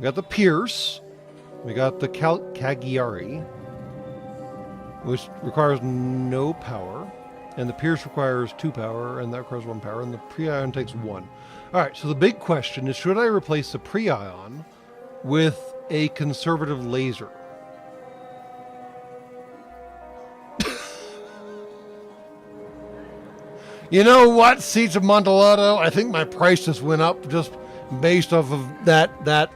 got the pierce. We got the Cagliari, which requires no power. And the pierce requires 2 power, and that requires 1 power, and the pre-ion takes 1. All right, so the big question is, should I replace the pre-ion with a conservative laser? You know what, Seeds of Montalado? I think my price just went up just based off of that.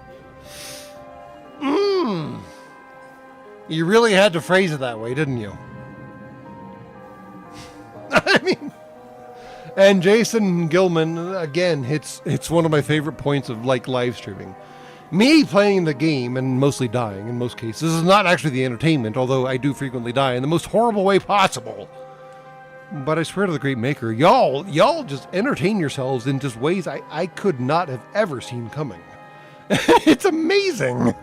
You really had to phrase it that way, didn't you? I mean, and Jason Gilman, again, it's one of my favorite points of like live streaming. Me playing the game and mostly dying in most cases is not actually the entertainment, although I do frequently die in the most horrible way possible. But I swear to the great maker, y'all just entertain yourselves in just ways I could not have ever seen coming. It's amazing.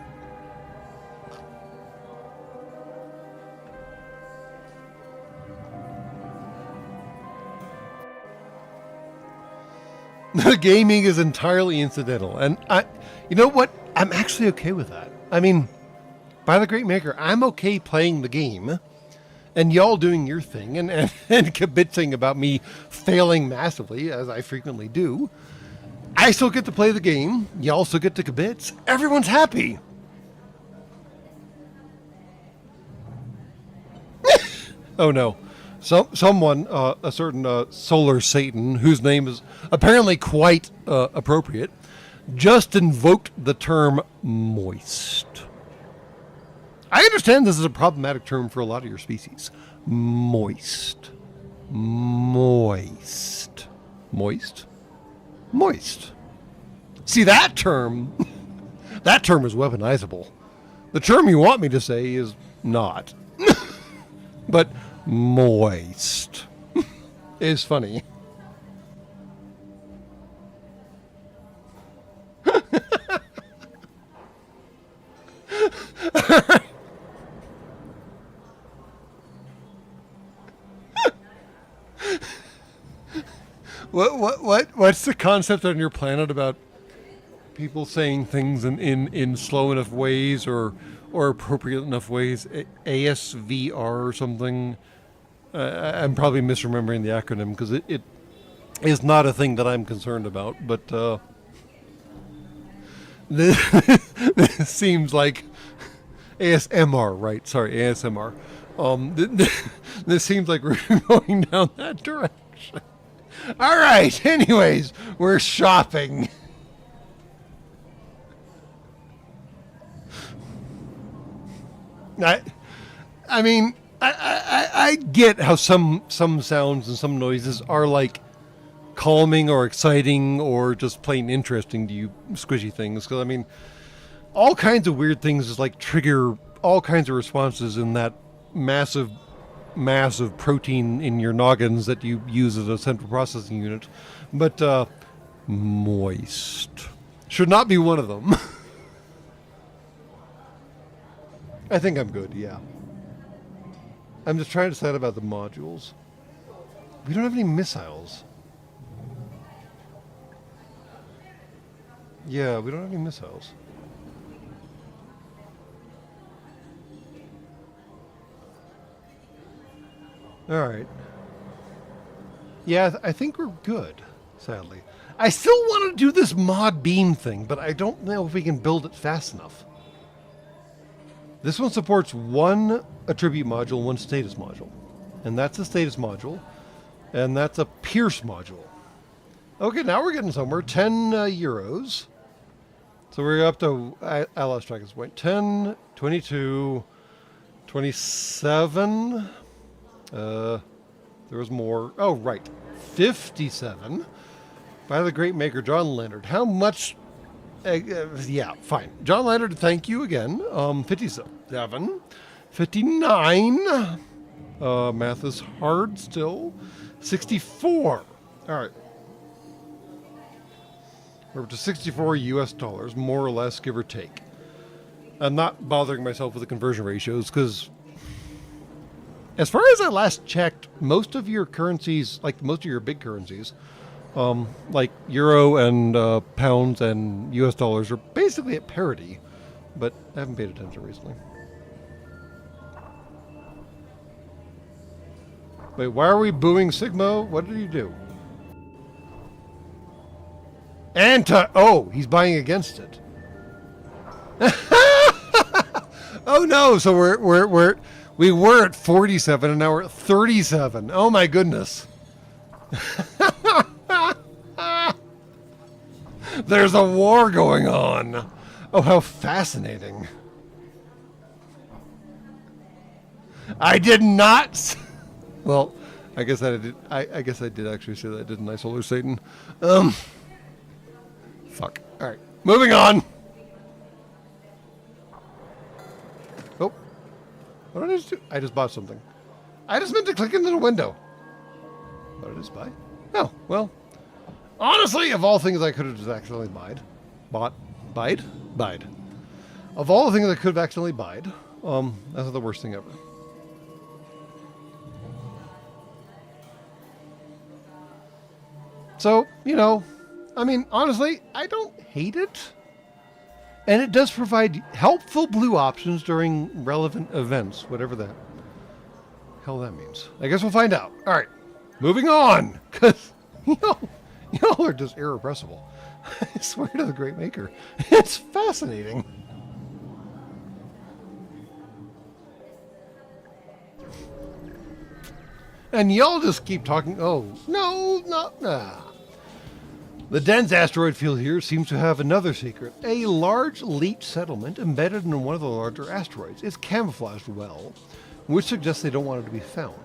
The gaming is entirely incidental. And you know what? I'm actually okay with that. I mean, by the great maker, I'm okay playing the game and y'all doing your thing and kibitzing about me failing massively, as I frequently do. I still get to play the game. Y'all still get to kibitz. Everyone's happy. Oh no. Someone, a certain solar Satan, whose name is apparently quite appropriate, just invoked the term moist. I understand this is a problematic term for a lot of your species. Moist. Moist. Moist? Moist. See, that term is weaponizable. The term you want me to say is not. But moist is funny. What's the concept on your planet about people saying things in slow enough ways or appropriate enough ways? ASVR or something? I'm probably misremembering the acronym because it is not a thing that I'm concerned about, but this seems like ASMR, right? Sorry, ASMR. This seems like we're going down that direction. All right. Anyways, we're shopping. I mean, I get how some sounds and some noises are like calming or exciting or just plain interesting to you squishy things. Because I mean, all kinds of weird things is like trigger all kinds of responses in that massive mass of protein in your noggins that you use as a central processing unit. But moist should not be one of them. I think I'm good, yeah. I'm just trying to decide about the modules. We don't have any missiles. Yeah, we don't have any missiles. All right. Yeah, I think we're good, sadly. I still want to do this mod beam thing, but I don't know if we can build it fast enough. This one supports one attribute module, one status module. And that's a status module. And that's a Pierce module. Okay, now we're getting somewhere. 10 euros. So we're up to, I lost track at this point. 10, 22, 27. There was more. Oh, right. 57. By the great maker, John Leonard. How much? Yeah, fine. John Leonard, thank you again. 57. 59. Math is hard still. 64. All right. We're up to 64 US dollars, more or less, give or take. I'm not bothering myself with the conversion ratios because, as far as I last checked, most of your currencies, like most of your big currencies, like euro and pounds and US dollars, are basically at parity, but I haven't paid attention recently. Wait, why are we booing Sigmo? What did he do? Oh, he's buying against it. Oh no! So we were at 47 and now we're at 37. Oh my goodness! There's a war going on. Oh, how fascinating! I did not. Well, I guess I did. I guess I did actually say that, didn't I, Solar Satan? Fuck. All right, moving on. Oh, what did I just do? I just bought something. I just meant to click into the window. What did I just buy? Oh, well. Honestly, of all things I could have just accidentally buyed. Of all the things I could have accidentally buyed, that's not the worst thing ever. So, you know, I mean, honestly, I don't hate it. And it does provide helpful blue options during relevant events, whatever the hell that means. I guess we'll find out. All right, moving on, because y'all are just irrepressible. I swear to the great maker. It's fascinating. And y'all just keep talking. Oh, no, not nah. The dense asteroid field here seems to have another secret. A large Leech settlement embedded in one of the larger asteroids. It's camouflaged well, which suggests they don't want it to be found.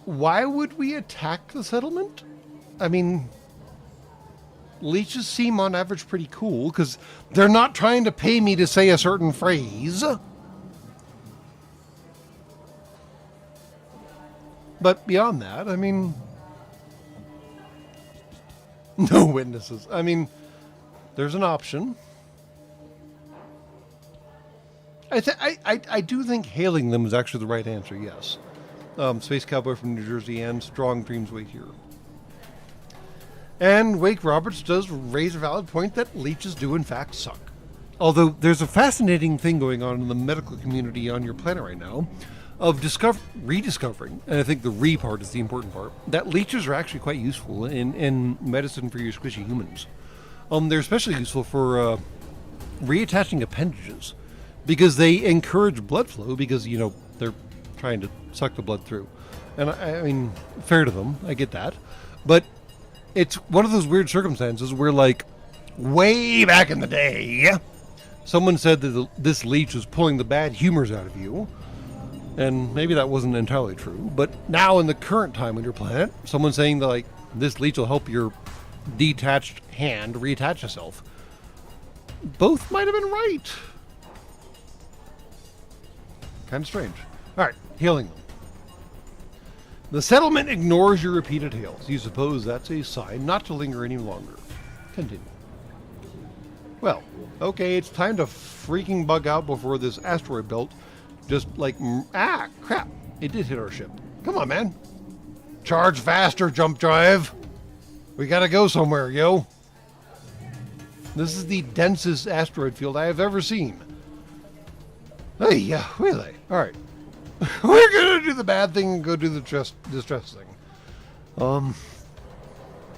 Why would we attack the settlement? I mean, Leeches seem on average pretty cool because they're not trying to pay me to say a certain phrase. But beyond that, I mean, no witnesses. I mean, there's an option. I do think hailing them is actually the right answer, yes. Space Cowboy from New Jersey, and Strong Dreams Wait Here. And Wake Roberts does raise a valid point that leeches do in fact suck. Although there's a fascinating thing going on in the medical community on your planet right now of rediscovering, and I think the re part is the important part, that leeches are actually quite useful in medicine for your squishy humans. They're especially useful for reattaching appendages because they encourage blood flow because, you know, they're trying to suck the blood through. And I mean, fair to them, I get that. But it's one of those weird circumstances where, like, way back in the day, someone said that this leech was pulling the bad humors out of you. And maybe that wasn't entirely true. But now in the current time on your planet, someone's saying that, like, this leech will help your detached hand reattach itself. Both might have been right. Kind of strange. All right, healing them. The settlement ignores your repeated hails. You suppose that's a sign not to linger any longer. Continue. Well, okay, it's time to freaking bug out before this asteroid belt just like, crap. It did hit our ship. Come on, man. Charge faster, jump drive. We gotta go somewhere, yo. This is the densest asteroid field I have ever seen. Hey, yeah, really? All right. We're gonna do the bad thing and go do the distress thing.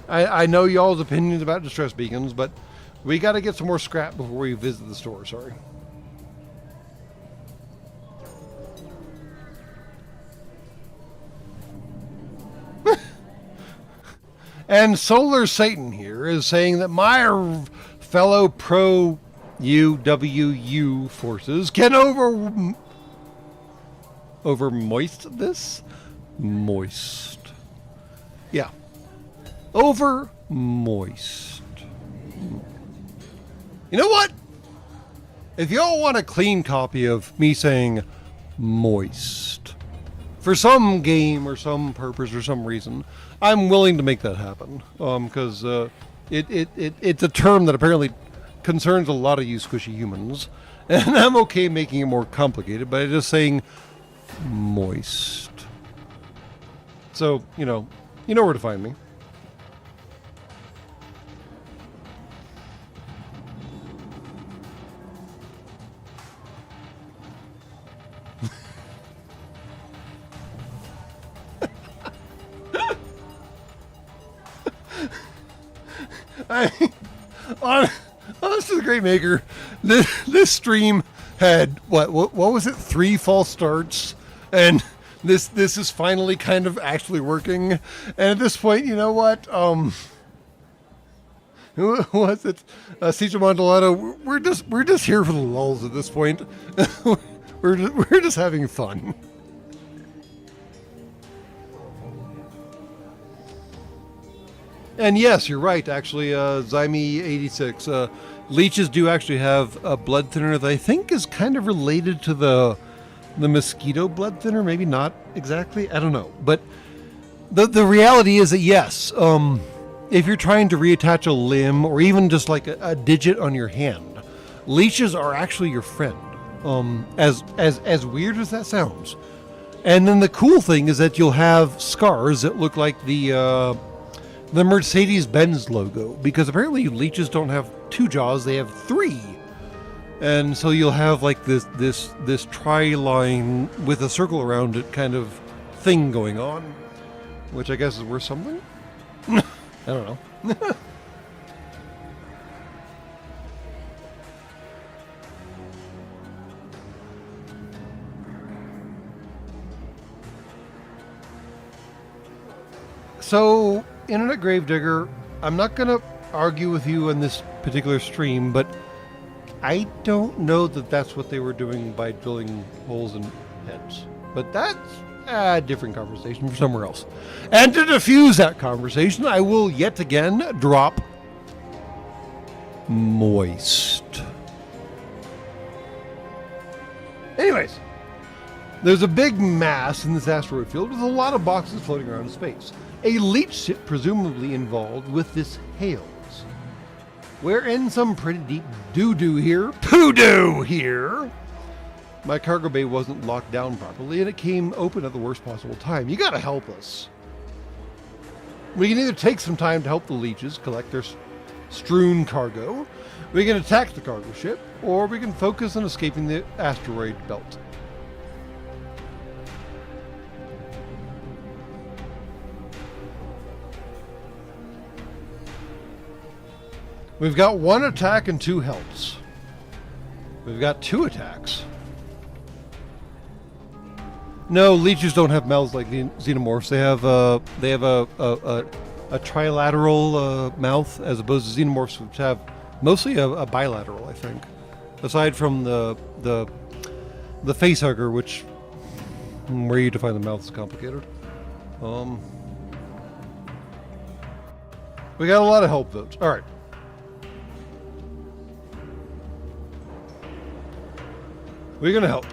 I know y'all's opinions about distress beacons, but we gotta get some more scrap before we visit the store, sorry. And Solar Satan here is saying that my fellow pro-UWU forces can over-moist this? Moist. Yeah. Over-moist. You know what? If y'all want a clean copy of me saying moist, for some game or some purpose or some reason, I'm willing to make that happen. Because it's a term that apparently concerns a lot of you squishy humans. And I'm okay making it more complicated by just saying moist. So, you know where to find me. Honest to the Great Maker, this stream had what was it? 3 false starts, and this is finally kind of actually working. And at this point, you know what? Who was it? Cesar Montalado. We're just here for the lulz at this point. we're just having fun. And yes, you're right, actually, Zyme86. Leeches do actually have a blood thinner that I think is kind of related to the mosquito blood thinner. Maybe not exactly. I don't know. But the reality is that, yes, if you're trying to reattach a limb or even just like a digit on your hand, leeches are actually your friend, as weird as that sounds. And then the cool thing is that you'll have scars that look like the Mercedes-Benz logo, because apparently leeches don't have 2 jaws, they have 3. And so you'll have like this tri-line with a circle around it kind of thing going on, which I guess is worth something. I don't know. So, Internet Gravedigger, I'm not going to argue with you on this particular stream, but I don't know that that's what they were doing by drilling holes in heads. But that's a different conversation for somewhere else. And to diffuse that conversation, I will yet again drop moist. Anyways, there's a big mass in this asteroid field with a lot of boxes floating around in space. A leech ship presumably involved with this hails. We're in some pretty deep doo-doo here, poo-doo here. My cargo bay wasn't locked down properly, and it came open at the worst possible time. You gotta help us. We can either take some time to help the Leeches collect their strewn cargo, we can attack the cargo ship, or we can focus on escaping the asteroid belt. We've got 1 attack and 2 helps. We've got 2 attacks. No, Leeches don't have mouths like the xenomorphs. They have a trilateral mouth, as opposed to xenomorphs, which have mostly a bilateral, I think. Aside from the face hugger, which where you define the mouth is complicated. We got a lot of help votes. All right. We're gonna help.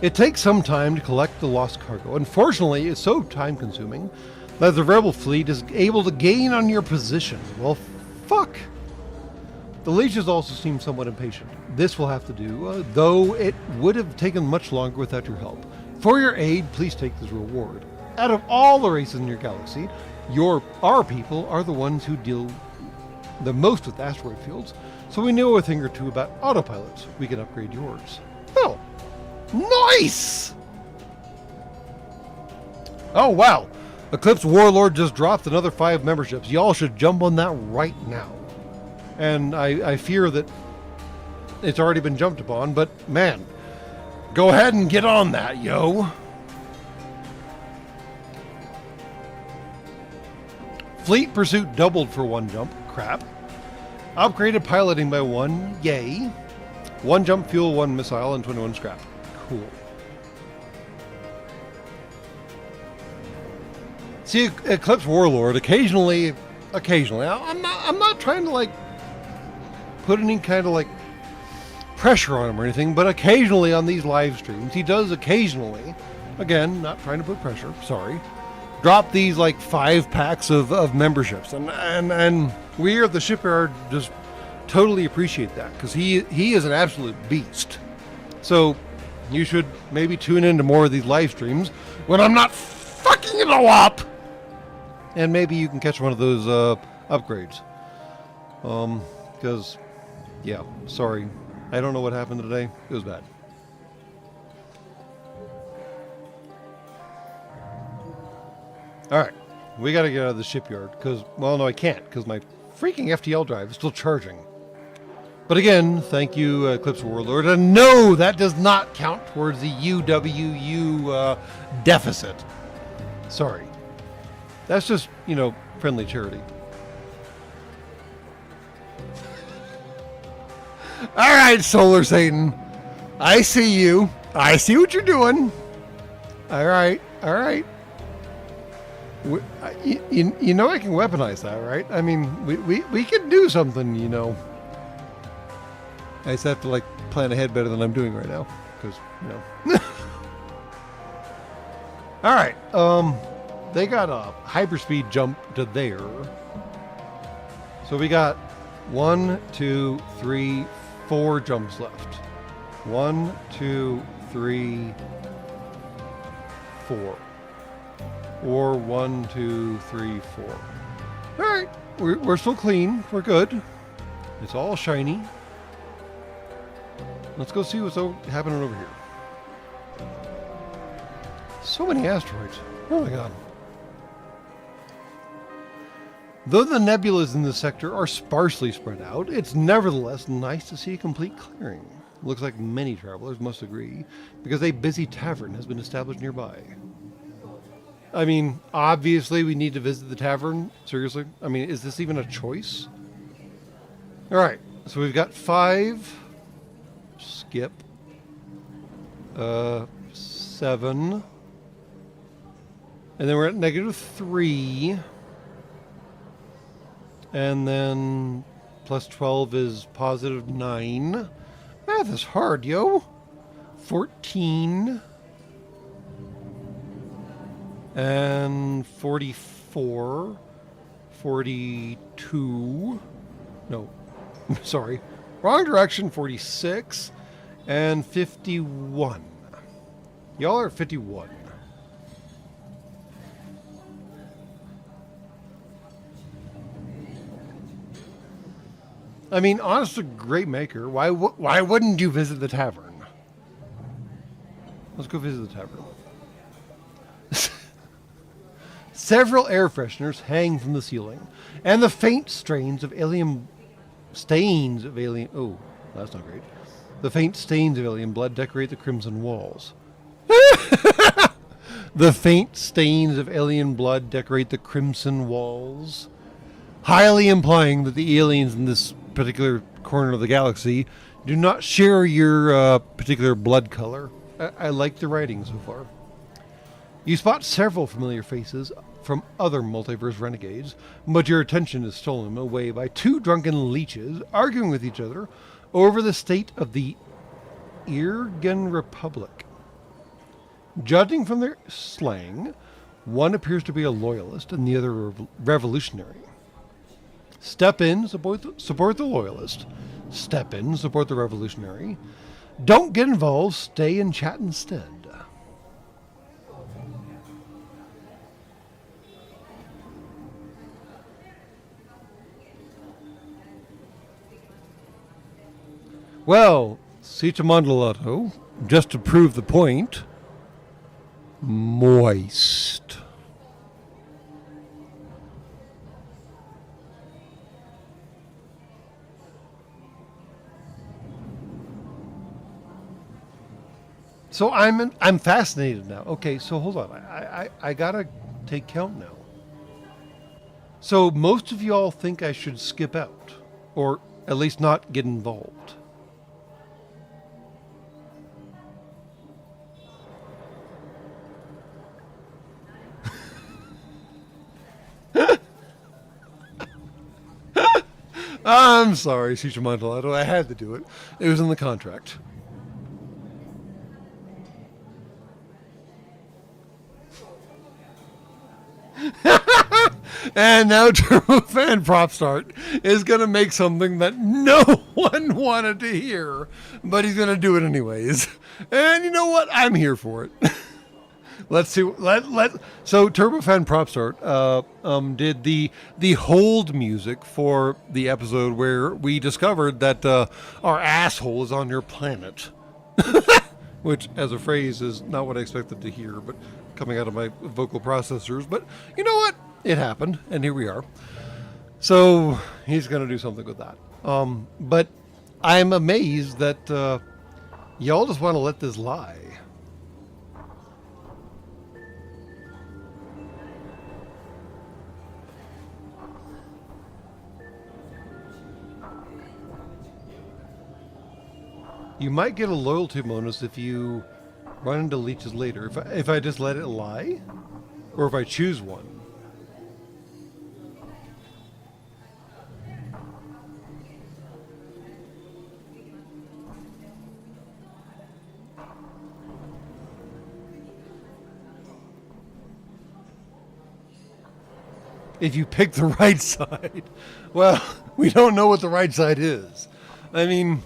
It takes some time to collect the lost cargo. Unfortunately, it's so time-consuming that the rebel fleet is able to gain on your position. Well, fuck. The Leeches also seem somewhat impatient. This will have to do, though it would have taken much longer without your help. For your aid, please take this reward. Out of all the races in your galaxy, our people are the ones who deal the most with asteroid fields, so we know a thing or two about autopilots. We can upgrade yours. Oh. Nice! Oh, wow. Eclipse Warlord just dropped another 5 memberships. Y'all should jump on that right now. And I fear that it's already been jumped upon, but man, go ahead and get on that, yo. Fleet Pursuit doubled for 1 jump. Crap. Upgraded piloting by 1. Yay. 1 jump fuel, 1 missile, and 21 scrap. Cool. See, Eclipse Warlord occasionally, I'm not trying to like put any kind of like pressure on him or anything, but occasionally on these live streams, he does occasionally, again, not trying to put pressure, sorry, drop these like 5 packs of memberships, and we at the Shipyard just totally appreciate that, because he is an absolute beast. So you should maybe tune into more of these live streams when I'm not fucking it all up, and maybe you can catch one of those upgrades. Because yeah, sorry, I don't know what happened today. It was bad. All right, we got to get out of the shipyard because, well, no, I can't because my freaking FTL drive is still charging. But again, thank you, Eclipse Warlord. And no, that does not count towards the UWU deficit. Sorry. That's just, friendly charity. All right, Solar Satan. I see you. I see what you're doing. All right. All right. You know I can weaponize that, right? I mean, we can do something, I just have to, like, plan ahead better than I'm doing right now. Because, All right. They got a hyperspeed jump to there. So we got 1, 2, 3, 4 jumps left. 1, 2, 3, 4. Or 1, 2, 3, 4. All right. We're still clean. We're good. It's all shiny. Let's go see what's happening over here. So many asteroids. Oh my god. Though the nebulas in this sector are sparsely spread out, it's nevertheless nice to see a complete clearing. Looks like many travelers must agree, because a busy tavern has been established nearby. I mean, obviously we need to visit the tavern. Seriously? I mean, is this even a choice? Alright, so we've got 5. Skip. 7. And then we're at -3. And then plus 12 is +9. Math is hard, yo. 14. And 44. 42. No, sorry. Wrong direction, 46. And 51. Y'all are 51. I mean, honest to great maker, why wouldn't you visit the tavern? Let's go visit the tavern. Several air fresheners hang from the ceiling, and the faint stains of alien... Oh, that's not great. The faint stains of alien blood decorate the crimson walls. The faint stains of alien blood decorate the crimson walls, highly implying that the aliens in this particular corner of the galaxy do not share your particular blood color. I like the writing so far. You spot several familiar faces from other multiverse renegades, but your attention is stolen away by two drunken leeches arguing with each other over the state of the Irgun Republic. Judging from their slang, one appears to be a loyalist and the other a revolutionary. Step in, support the loyalist. Step in, support the revolutionary. Don't get involved, stay and chat instead. Well, Cichamandalato, just to prove the point, moist. So I'm fascinated now. Okay, so hold on. I gotta take count now. So most of y'all think I should skip out, or at least not get involved. I'm sorry, Cichamandalato. I had to do it. It was in the contract. And now Turbofan Prop Start is going to make something that no one wanted to hear, but he's going to do it anyways. And you know what? I'm here for it. Let's see. So Turbofan Prop Start did the hold music for the episode where we discovered that our asshole is on your planet. Which, as a phrase, is not what I expected to hear, but coming out of my vocal processors. But you know what? It happened, and here we are. So he's going to do something with that. But I'm amazed that y'all just want to let this lie. You might get a loyalty bonus if you run into Leeches later. If I just let it lie, or if I choose one. If you pick the right side. Well, we don't know what the right side is. I mean,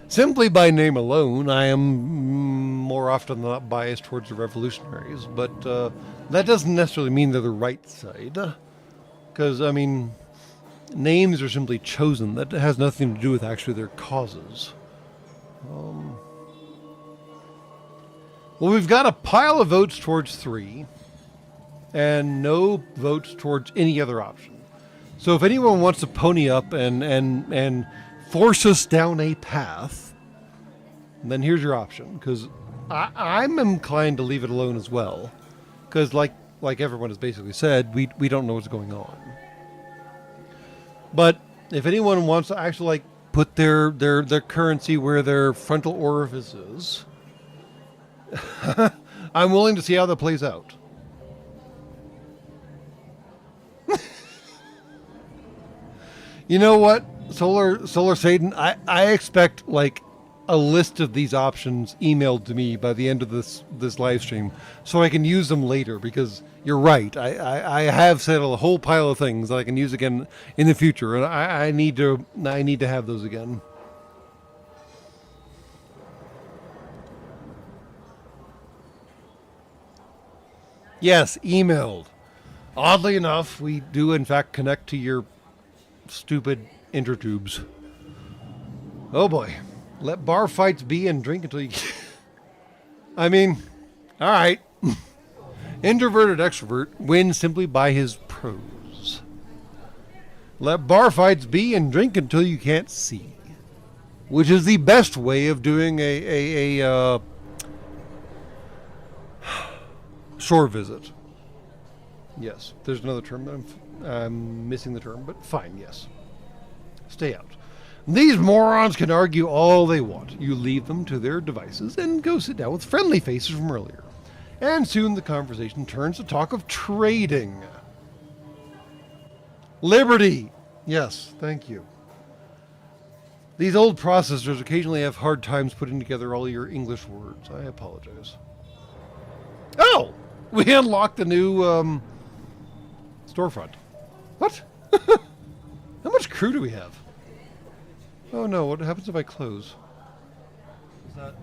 simply by name alone, I am more often than not biased towards the revolutionaries, but that doesn't necessarily mean they're the right side. Because, I mean, names are simply chosen. That has nothing to do with actually their causes. Well, we've got a pile of votes towards 3. And no votes towards any other option. So if anyone wants to pony up and force us down a path, then here's your option. Because I'm inclined to leave it alone as well. Because like everyone has basically said, we don't know what's going on. But if anyone wants to actually like put their currency where their frontal orifice is, I'm willing to see how that plays out. You know what, Solar Satan? I expect like a list of these options emailed to me by the end of this live stream, so I can use them later. Because you're right, I have said a whole pile of things that I can use again in the future, and I need to have those again. Yes, emailed. Oddly enough, we do in fact connect to your stupid intertubes. Oh boy. Let bar fights be and drink until you... I mean, alright. Introverted extrovert wins simply by his prose. Let bar fights be and drink until you can't see. Which is the best way of doing a shore visit. Yes, there's another term that I'm missing the term, but fine, yes. Stay out. These morons can argue all they want. You leave them to their devices and go sit down with friendly faces from earlier. And soon the conversation turns to talk of trading. Liberty! Yes, thank you. These old processors occasionally have hard times putting together all your English words. I apologize. Oh! We unlocked a new storefront. What? How much crew do we have? Oh no, what happens if I close? Is that...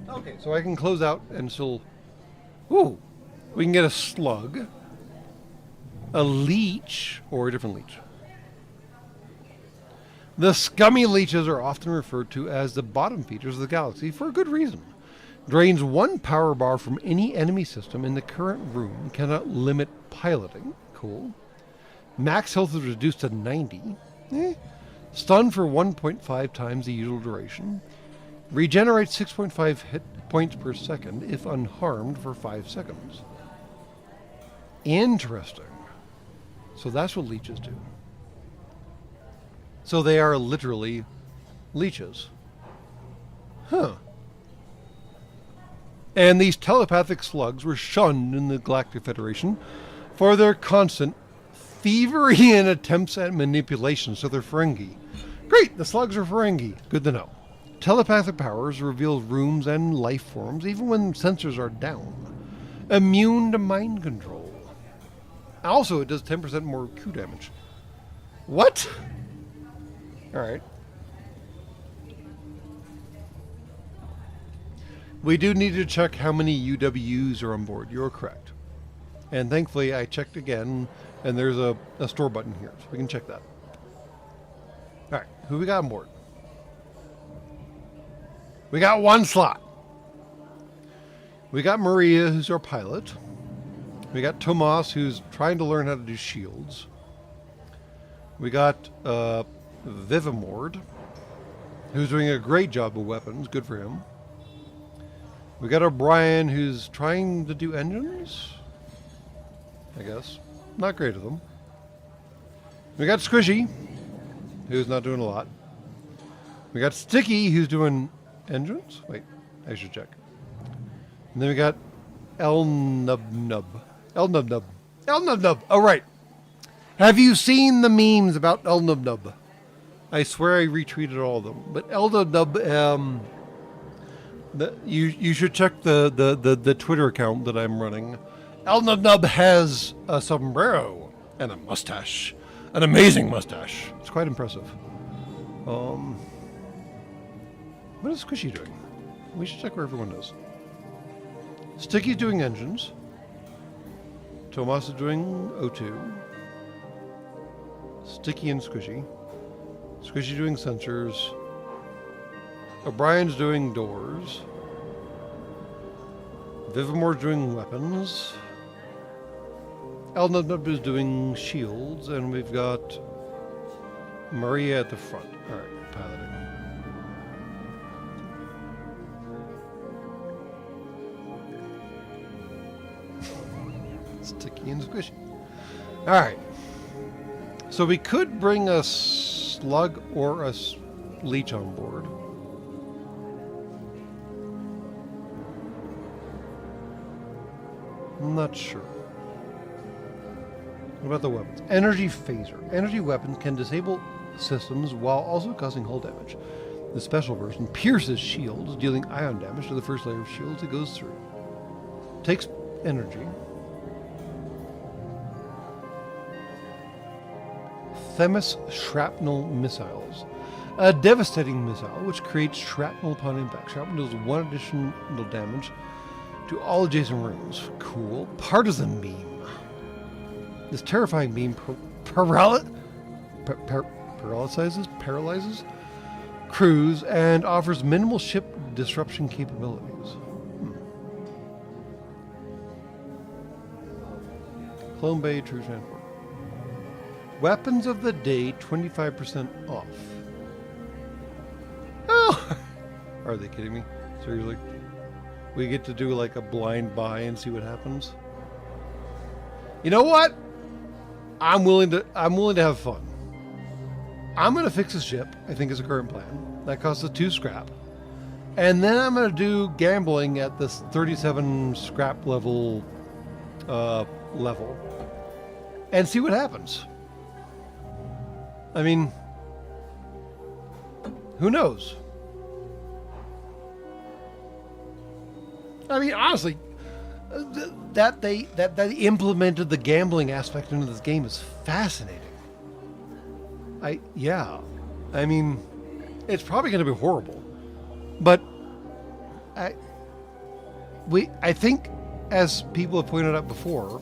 Okay, so I can close out and still... Ooh! We can get a slug, a leech, or a different leech. The scummy leeches are often referred to as the bottom feeders of the galaxy for a good reason. Drains one power bar from any enemy system in the current room, cannot limit piloting. Cool. Max health is reduced to 90. Stun for 1.5 times the usual duration. Regenerates 6.5 hit points per second if unharmed for 5 seconds. Interesting. So that's what leeches do. So they are literally leeches. Huh. And these telepathic slugs were shunned in the Galactic Federation for their constant thievery and attempts at manipulation, so they're Ferengi. Great, the slugs are Ferengi. Good to know. Telepathic powers reveal rooms and life forms even when sensors are down. Immune to mind control. Also, it does 10% more Q damage. What? Alright. We do need to check how many UWs are on board. You're correct. And thankfully I checked again, and there's a store button here, so we can check that. Alright, who we got on board? We got one slot. We got Maria, who's our pilot. We got Tomas, who's trying to learn how to do shields. We got Vivimord, who's doing a great job with weapons. Good for him. We got O'Brien, who's trying to do engines, I guess. Not great at them. We got Squishy, who's not doing a lot. We got Sticky, who's doing engines. Wait, I should check. And then we got El Nub Nub. El Nub Nub. El Nub Nub. Oh, right. Have you seen the memes about El Nub Nub? I swear I retweeted all of them. But El Nub Nub, you should check the Twitter account that I'm running. El Nub Nub has a sombrero and a mustache. An amazing mustache. It's quite impressive. What is Squishy doing? We should check where everyone is. Sticky's doing engines. Tomas is doing O2. Sticky and Squishy. Squishy doing sensors. O'Brien's doing doors. Vivimore's doing weapons. Elnub is doing shields, and we've got Maria at the front. Alright, piloting. Sticky and Squishy. Alright. So we could bring a slug or a leech on board. I'm not sure. What about the weapons? Energy phaser. Energy weapons can disable systems while also causing hull damage. The special version pierces shields, dealing ion damage to the first layer of shields it goes through. Takes energy. Themis shrapnel missiles. A devastating missile which creates shrapnel upon impact. Shrapnel does 1 additional damage to all adjacent rooms. Cool. Partisan beam. This terrifying beam paralyzes crews and offers minimal ship disruption capabilities. Clone Bay True Transport. Weapons of the day, 25% off. Oh! Are they kidding me? Seriously? We get to do like a blind buy and see what happens? You know what? I'm willing to have fun. I'm going to fix a ship, I think is the current plan. That costs us 2 scrap. And then I'm going to do gambling at this 37 scrap level and see what happens. I mean, who knows? I mean, honestly, that they implemented the gambling aspect into this game is fascinating. I mean, it's probably going to be horrible, but I think, as people have pointed out before,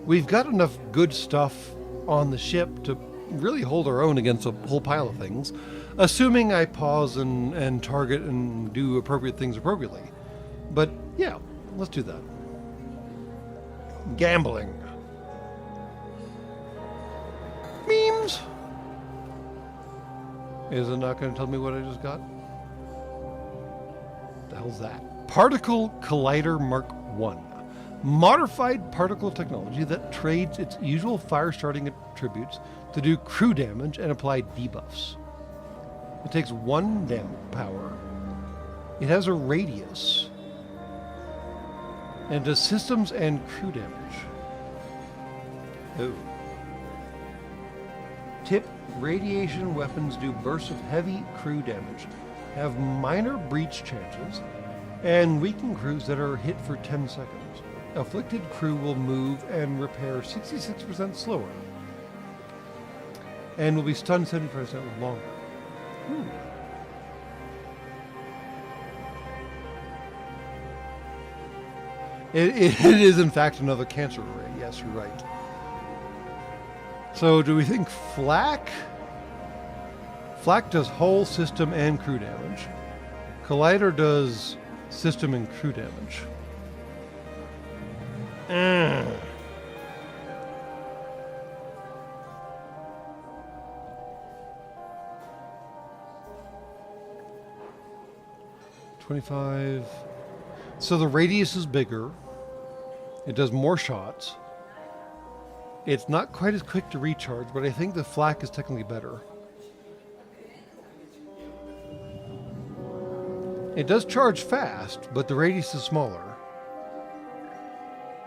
we've got enough good stuff on the ship to really hold our own against a whole pile of things, assuming I pause and target and do appropriate things appropriately. But yeah, let's do that. Gambling. Memes. Is it not going to tell me what I just got? The hell's that? Particle Collider Mark 1. Modified particle technology that trades its usual fire-starting attributes to do crew damage and apply debuffs. It takes 1 power. It has a radius. And does systems and crew damage. Oh. Tip: radiation weapons do bursts of heavy crew damage, have minor breach chances, and weaken crews that are hit for 10 seconds. Afflicted crew will move and repair 66% slower, and will be stunned 70% longer. Ooh. It is, in fact, another cancer array. Yes, you're right. So, do we think Flak? Flak does whole system and crew damage. Collider does system and crew damage. 25. So the radius is bigger. It does more shots. It's not quite as quick to recharge, but I think the flak is technically better. It does charge fast, but the radius is smaller.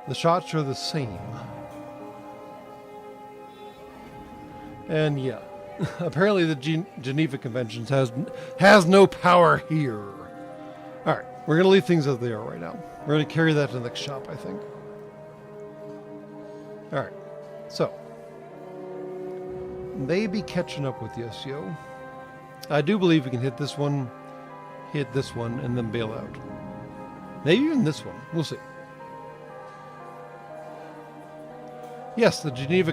The shots are the same. And yeah, apparently the Geneva Conventions has no power here. All right, we're going to leave things as they are right now. We're going to carry that to the next shop, I think. All right, so they be catching up with you, SEO. I do believe we can hit this one, and then bail out. Maybe even this one. We'll see. Yes, the Geneva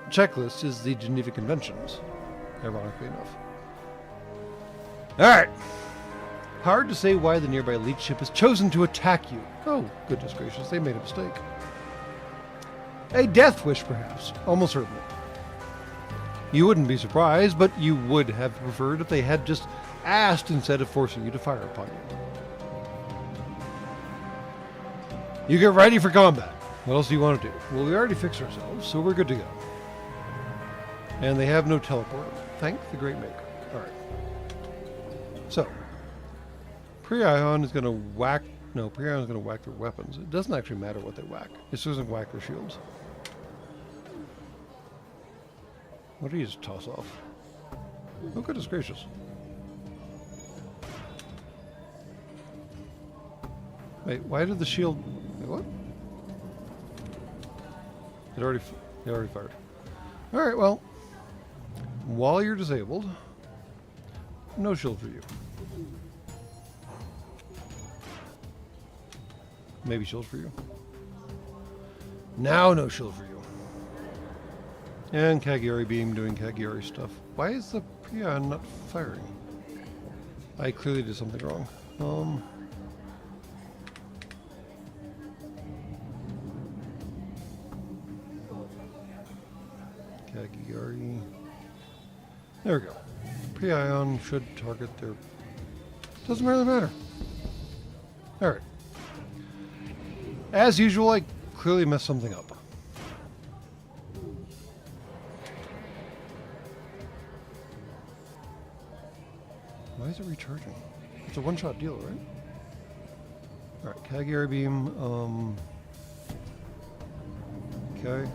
checklist is the Geneva Conventions, ironically enough. All right. Hard to say why the nearby Leech ship has chosen to attack you. Oh, goodness gracious, they made a mistake. A death wish, perhaps. Almost certainly. You wouldn't be surprised, but you would have preferred if they had just asked instead of forcing you to fire upon you. You get ready for combat. What else do you want to do? Well, we already fixed ourselves, so we're good to go. And they have no teleporter. Thank the Great Maker. All right. So, Pre-Ion is going to whack... No, Pre-Ion is going to whack their weapons. It doesn't actually matter what they whack. It just doesn't whack their shields. What do you just toss off? Oh, goodness gracious. Wait, why did the shield... Wait, what? It already fired. All right, well, while you're disabled, no shield for you. Maybe shield for you. Now no shield for you. And Cagliari Beam doing Cagliari stuff. Why is the Prion not firing? I clearly did something wrong. Cagliari. There we go. Prion should target their... Doesn't really matter. Alright. As usual, I clearly messed something up. Why is it recharging? It's a one-shot deal, right? Alright, Cagliari Beam, okay.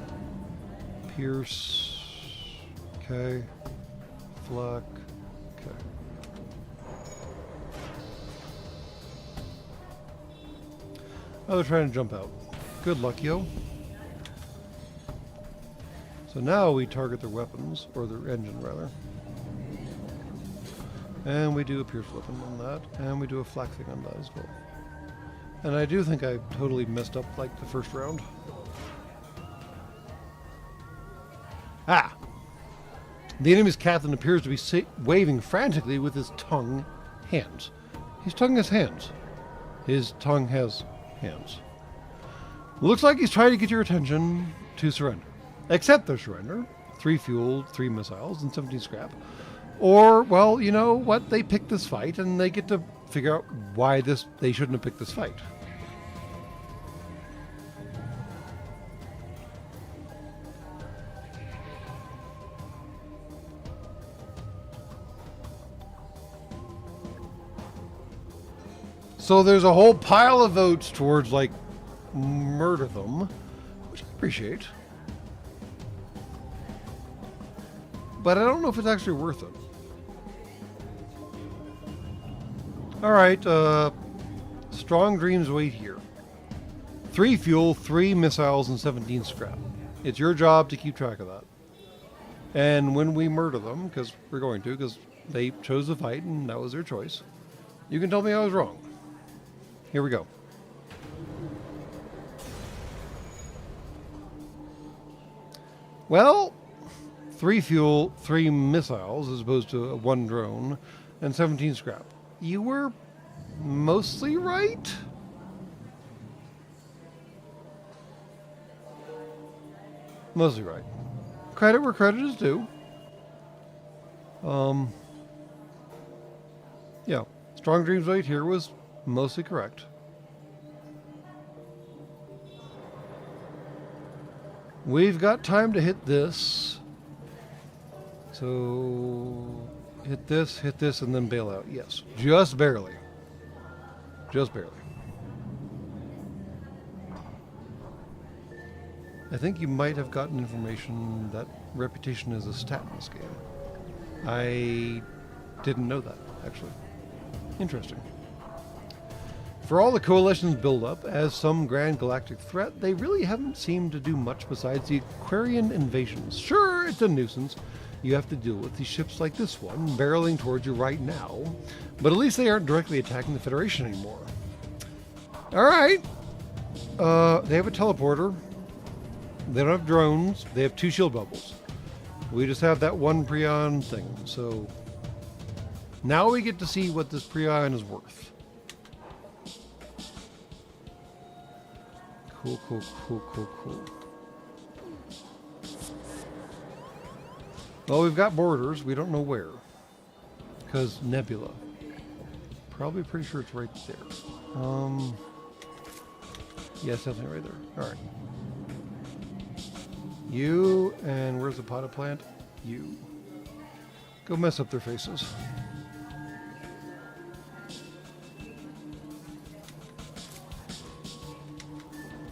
Pierce, okay. Flak, okay. Oh, they're trying to jump out. Good luck, yo. So now we target their weapons, or their engine, rather. And we do a pierce weapon on that, and we do a flak thing on that as well. And I do think I totally messed up, like, the first round. Ah! The enemy's captain appears to be waving frantically with his tongue hands. His tongue has hands. His tongue has hands. Looks like he's trying to get your attention to surrender. Accept their surrender. 3 fuel, 3 missiles, and 17 scrap. Or, well, you know what? They picked this fight, and they get to figure out why they shouldn't have picked this fight. So there's a whole pile of votes towards, like, murder them, which I appreciate. But I don't know if it's actually worth it. Alright, strong dreams wait here. 3 fuel, 3 missiles, and 17 scrap. It's your job to keep track of that. And when we murder them, because we're going to, because they chose to fight and that was their choice, you can tell me I was wrong. Here we go. Well, 3 fuel, 3 missiles as opposed to 1 drone, and 17 scrap. You were mostly right? Mostly right. Credit where credit is due. Yeah. Strong Dreams right here was mostly correct. We've got time to hit this. So hit this, and then bail out. Yes. Just barely. Just barely. I think you might have gotten information that reputation is a stat in this game. I didn't know that, actually. Interesting. For all the coalition's build-up as some grand galactic threat, they really haven't seemed to do much besides the Aquarian invasions. Sure, it's a nuisance. You have to deal with these ships like this one, barreling towards you right now, but at least they aren't directly attacking the Federation anymore. Alright. They have a teleporter. They don't have drones. They have 2 shield bubbles. We just have that 1 Prion thing. So now we get to see what this Prion is worth. Cool, cool, cool, cool, cool. Well, we've got borders. We don't know where. Because nebula. Probably pretty sure it's right there. Yes, definitely right there. Alright. You, and where's the potted plant? You. Go mess up their faces.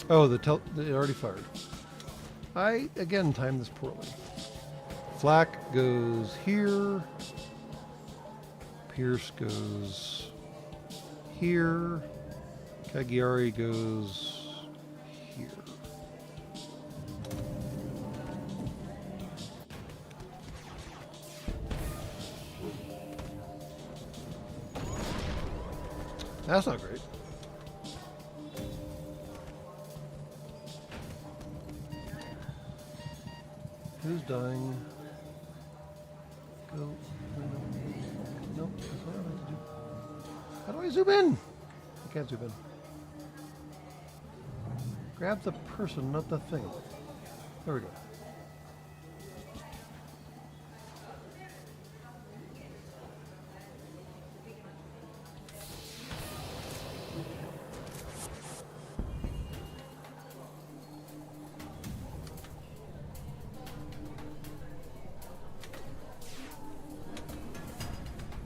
Oh, it already fired. I, again, timed this poorly. Flak goes here. Pierce goes here. Cagliari goes here. That's not great. Who's dying? Go. Nope, that's what I like to do. How do I zoom in? I can't zoom in. Grab the person, not the thing. There we go.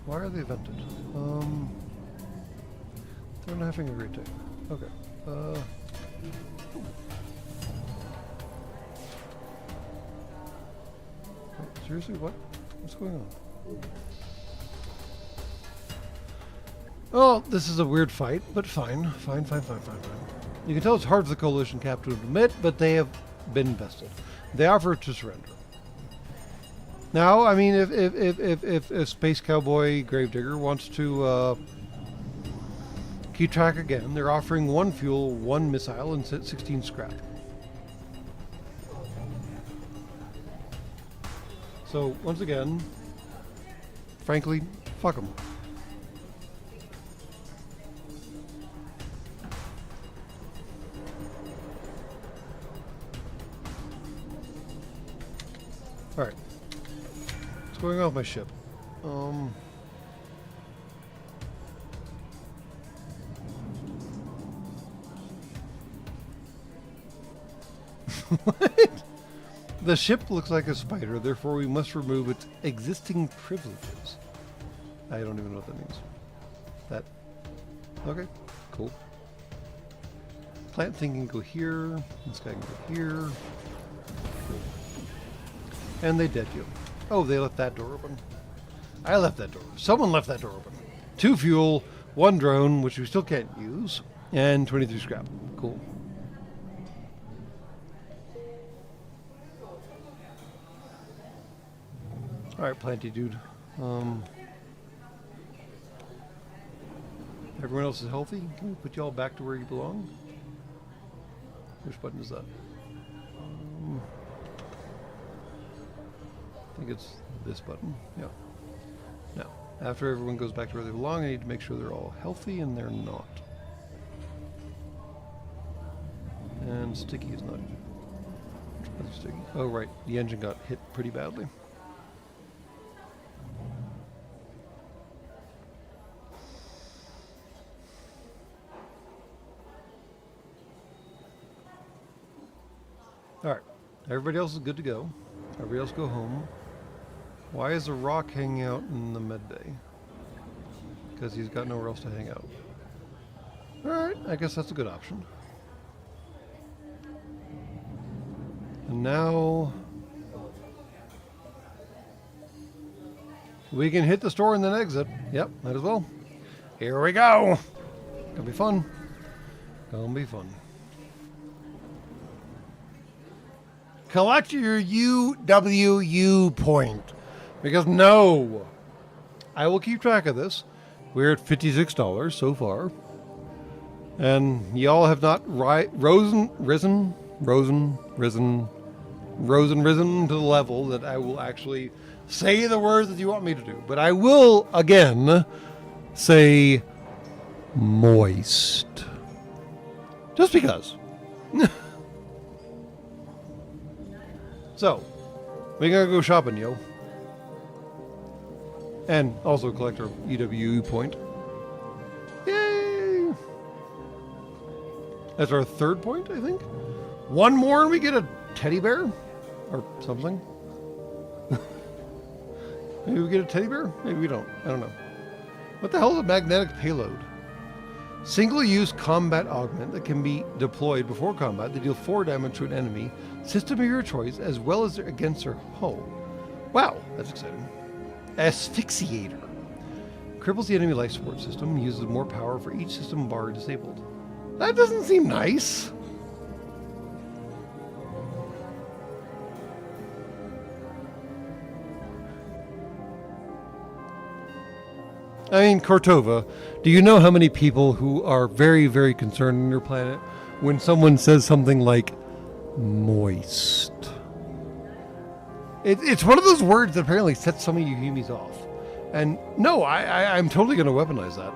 Why are they vented? They're not having a great day. Okay. Wait, seriously, what? What's going on? Oh, this is a weird fight, but fine. Fine. You can tell it's hard for the coalition captain to admit, but they have been bested. They offer to surrender. Now, I mean, if Space Cowboy Gravedigger wants to keep track again, they're offering 1 fuel, 1 missile, and 16 scrap. So, once again, frankly, fuck them. Alright. What's going on with my ship? What? The ship looks like a spider, therefore we must remove its existing privileges. I don't even know what that means. That. Okay, cool. Plant thing can go here. This guy can go here. Cool. And they dead you. Oh, they left that door open. I left that door. Someone left that door open. 2 fuel, 1 drone, which we still can't use, and 23 scrap. Cool. Alright, planty dude. Everyone else is healthy. Can we put you all back to where you belong? Which button is that? I think it's this button. Yeah. Now, after everyone goes back to where they belong, I need to make sure they're all healthy, and they're not. And Sticky is not. That's Sticky. Oh, right. The engine got hit pretty badly. Alright. Everybody else is good to go. Everybody else go home. Why is the rock hanging out in the med bay? Because he's got nowhere else to hang out. Alright, I guess that's a good option. And now we can hit the store and then exit. Yep, might as well. Here we go. Gonna be fun. Gonna be fun. Collect your UWU point. Because no, I will keep track of this. We're at $56 so far. And y'all have not risen to the level that I will actually say the words that you want me to do. But I will, again, say moist. Just because. So, we gotta go shopping, yo. And also collect our EWU point. Yay! That's our 3rd point, I think. 1 more and we get a teddy bear? Or something. Maybe we get a teddy bear? Maybe we don't. I don't know. What the hell is a magnetic payload? Single-use combat augment that can be deployed before combat to deal 4 damage to an enemy, system of your choice, as well as against their hull. Wow, that's exciting. Asphyxiator. Cripples the enemy life support system, uses more power for each system bar disabled. That doesn't seem nice. I mean, Cortova, do you know how many people who are very, very concerned in your planet when someone says something like moist? It's one of those words that apparently sets some of you humies off. And no, I'm totally going to weaponize that.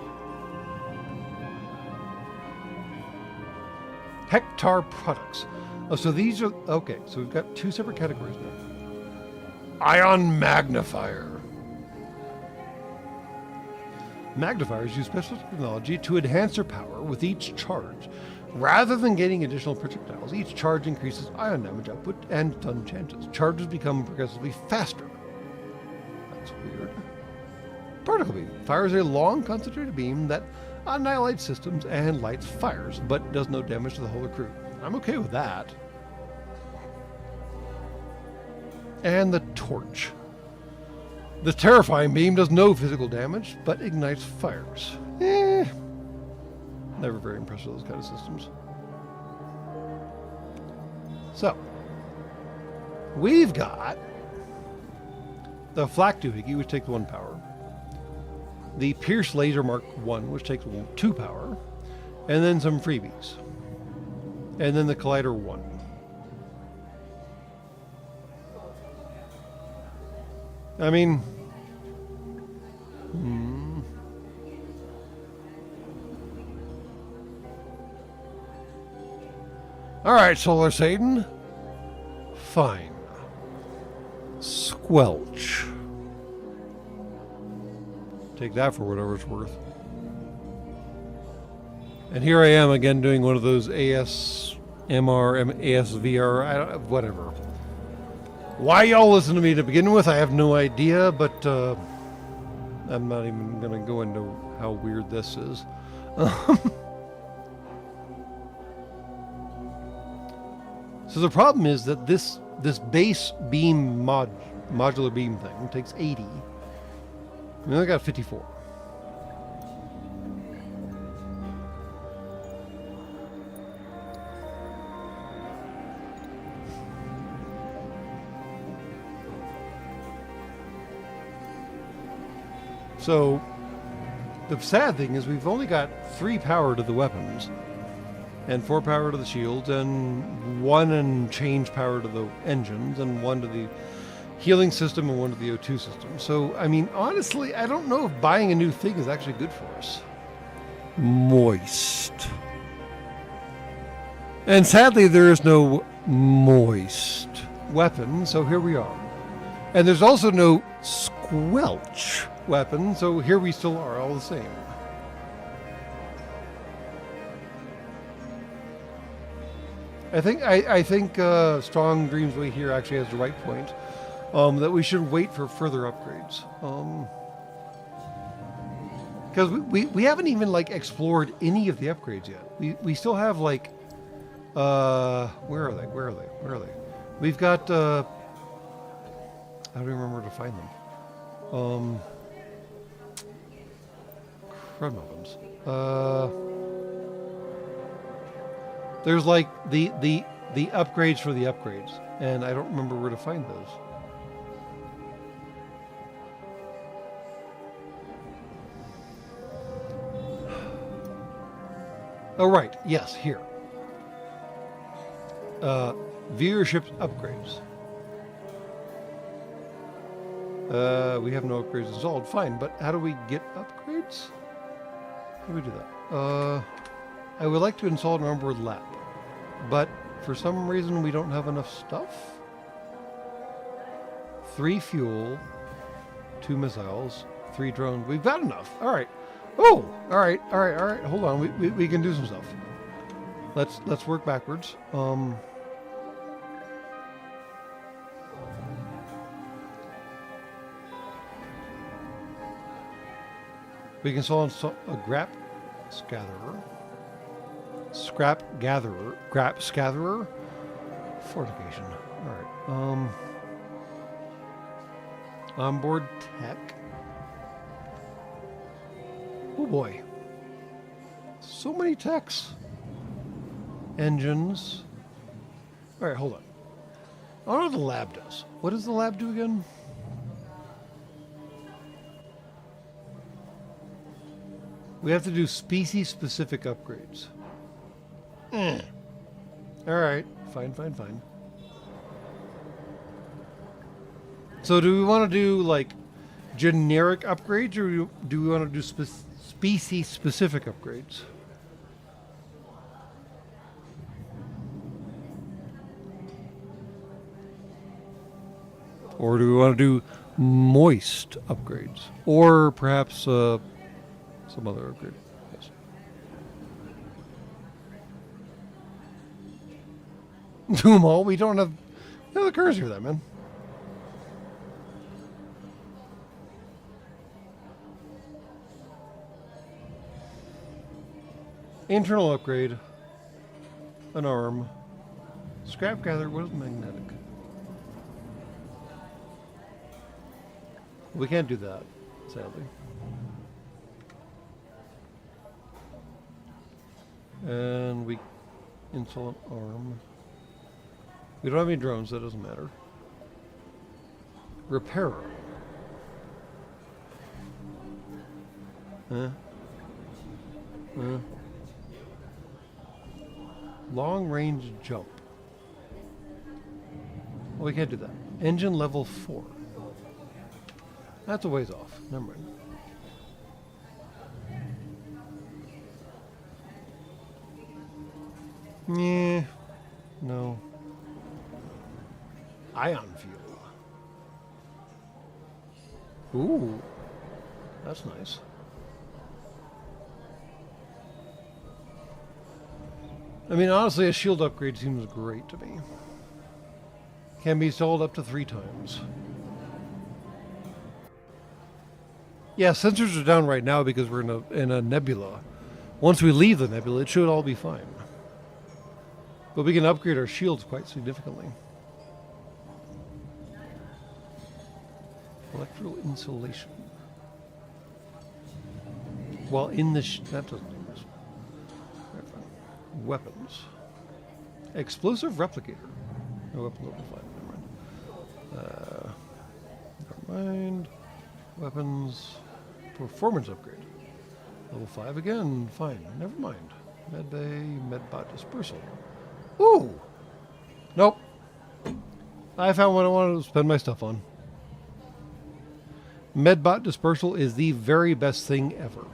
Hectare products. Oh, so these are... Okay, so we've got 2 separate categories now. Ion magnifier. Magnifiers use special technology to enhance their power with each charge. Rather than gaining additional projectiles, each charge increases ion damage output and stun chances. Charges become progressively faster. That's weird. Particle beam fires a long concentrated beam that annihilates systems and lights fires, but does no damage to the whole crew. I'm okay with that. And the torch. The terrifying beam does no physical damage, but ignites fires. Never very impressed with those kind of systems. So, we've got the Flak Doohickey, which takes 1 power. The Pierce Laser Mark 1, which takes 2 power. And then some freebies. And then the Collider 1. I mean... Alright, Solar Satan. Fine. Squelch. Take that for whatever it's worth. And here I am again doing one of those ASMR, ASVR, whatever. Why y'all listen to me to begin with, I have no idea, but I'm not even going to go into how weird this is. So the problem is that this base beam modular beam thing takes 80. We only got 54. So the sad thing is we've only got 3 power to the weapons. And 4 power to the shields, and 1 and change power to the engines, and 1 to the healing system, and 1 to the O2 system. So, I mean, honestly, I don't know if buying a new thing is actually good for us. Moist. And sadly, there is no moist weapon, so here we are. And there's also no squelch weapon, so here we still are, all the same. I think Strong Dreams Way here actually has the right point, that we should wait for further upgrades. Because we haven't even like explored any of the upgrades yet. We still have like, where are they? We've got, I don't remember where to find them. Crud muffins. There's like the upgrades for the upgrades, and I don't remember where to find those. Oh, right. Yes, here. Viewership upgrades. We have no upgrades installed. Fine, but how do we get upgrades? How do we do that? I would like to install an onboard lab, but for some reason we don't have enough stuff. 3 fuel, 2 missiles, 3 drones. We've got enough. All right. Oh, all right. Hold on. We can do some stuff. Let's work backwards. We can install a grap scatherer. Scrap gatherer, grap scatherer, fortification. All right. Onboard tech. Oh boy, so many techs. Engines. All right, hold on. I don't know what the lab does. What does the lab do again? We have to do species-specific upgrades. All right, fine. So do we want to do like generic upgrades, or do we want to do species-specific upgrades? Or do we want to do moist upgrades? Or perhaps some other upgrade? Yes. Do them all? We don't have the currency for that, man. Internal upgrade. An arm. Scrap gather. What is magnetic? We can't do that, sadly. And we install an arm. We don't have any drones, that doesn't matter. Repairer. Long range jump. Well, we can't do that. Engine level 4. That's a ways off. Never mind. Yeah. No. Ion fuel. Ooh. That's nice. I mean, honestly, a shield upgrade seems great to me. Can be sold up to 3 times. Yeah, sensors are down right now because we're in a nebula. Once we leave the nebula, it should all be fine. But we can upgrade our shields quite significantly. Electrical insulation. Well, in the that doesn't do this. Weapons. Explosive replicator. No weapon level 5. Never mind. Weapons. Performance upgrade. Level 5 again. Fine. Never mind. Medbay. Medbot dispersal. Ooh. Nope. I found what I wanted to spend my stuff on. Medbot dispersal is the very best thing ever.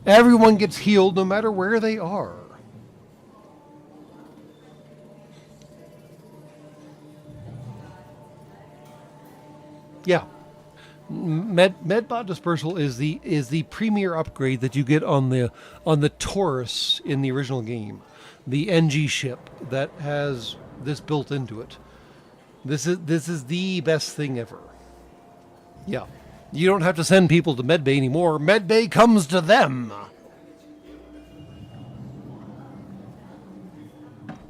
Everyone gets healed no matter where they are. Yeah. Medbot dispersal is the premier upgrade that you get on the Taurus in the original game, the NG ship that has this built into it. This is the best thing ever. Yeah, you don't have to send people to Medbay anymore. Medbay comes to them.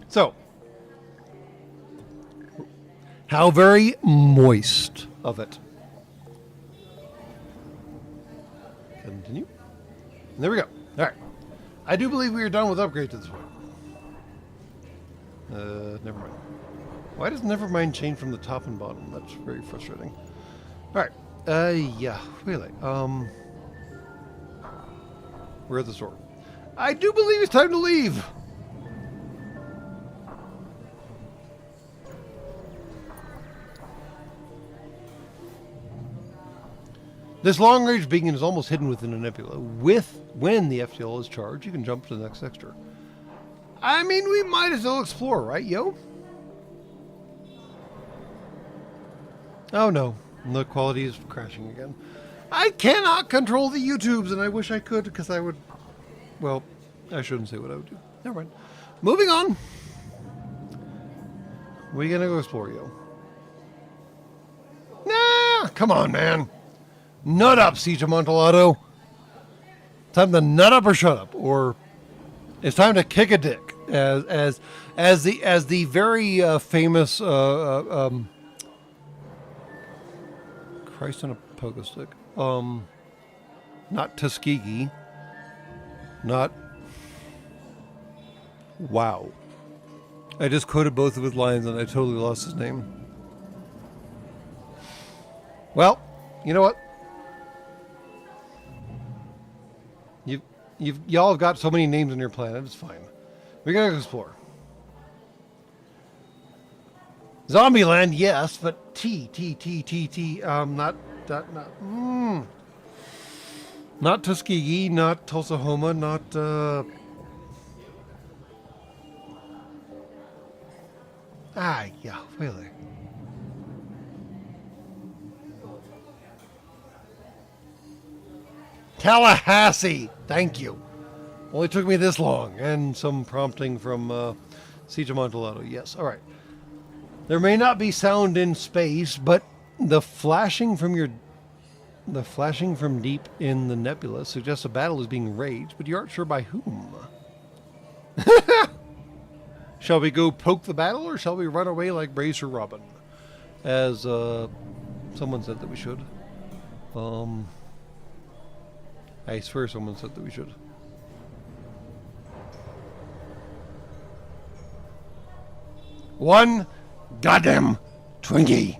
So, how very moist of it. Continue. And there we go. All right. I do believe we are done with upgrades at this point. Never mind. Why does never mind change from the top and bottom? That's very frustrating. All right. Yeah. Really. We're at the store. I do believe it's time to leave. This long-range beacon is almost hidden within a nebula. When the FTL is charged, you can jump to the next sector. I mean, we might as well explore, right, yo? Oh no, the quality is crashing again. I cannot control the YouTubes, and I wish I could, because I would... Well, I shouldn't say what I would do. Never mind. Moving on. We're gonna go explore, yo. Nah, come on, man. Nut up, Siege Amontillado. Time to nut up or shut up, or it's time to kick a dick, as the very famous Christ on a pogo stick. Not Tuskegee. Not. Wow. I just quoted both of his lines and I totally lost his name. Well, you know what? Y'all have got so many names on your planet. It's fine. We're gonna explore. Zombieland, yes, but not Tuskegee, not Tulsahoma, not, yeah, really. Tallahassee! Thank you. Only took me this long, and some prompting from, Siege of Amontillado. Yes, alright. There may not be sound in space, but the flashing from deep in the nebula suggests a battle is being waged, but you aren't sure by whom. Shall we go poke the battle, or shall we run away like Bracer Robin? As someone said that we should. I swear someone said that we should. One goddamn Twinkie.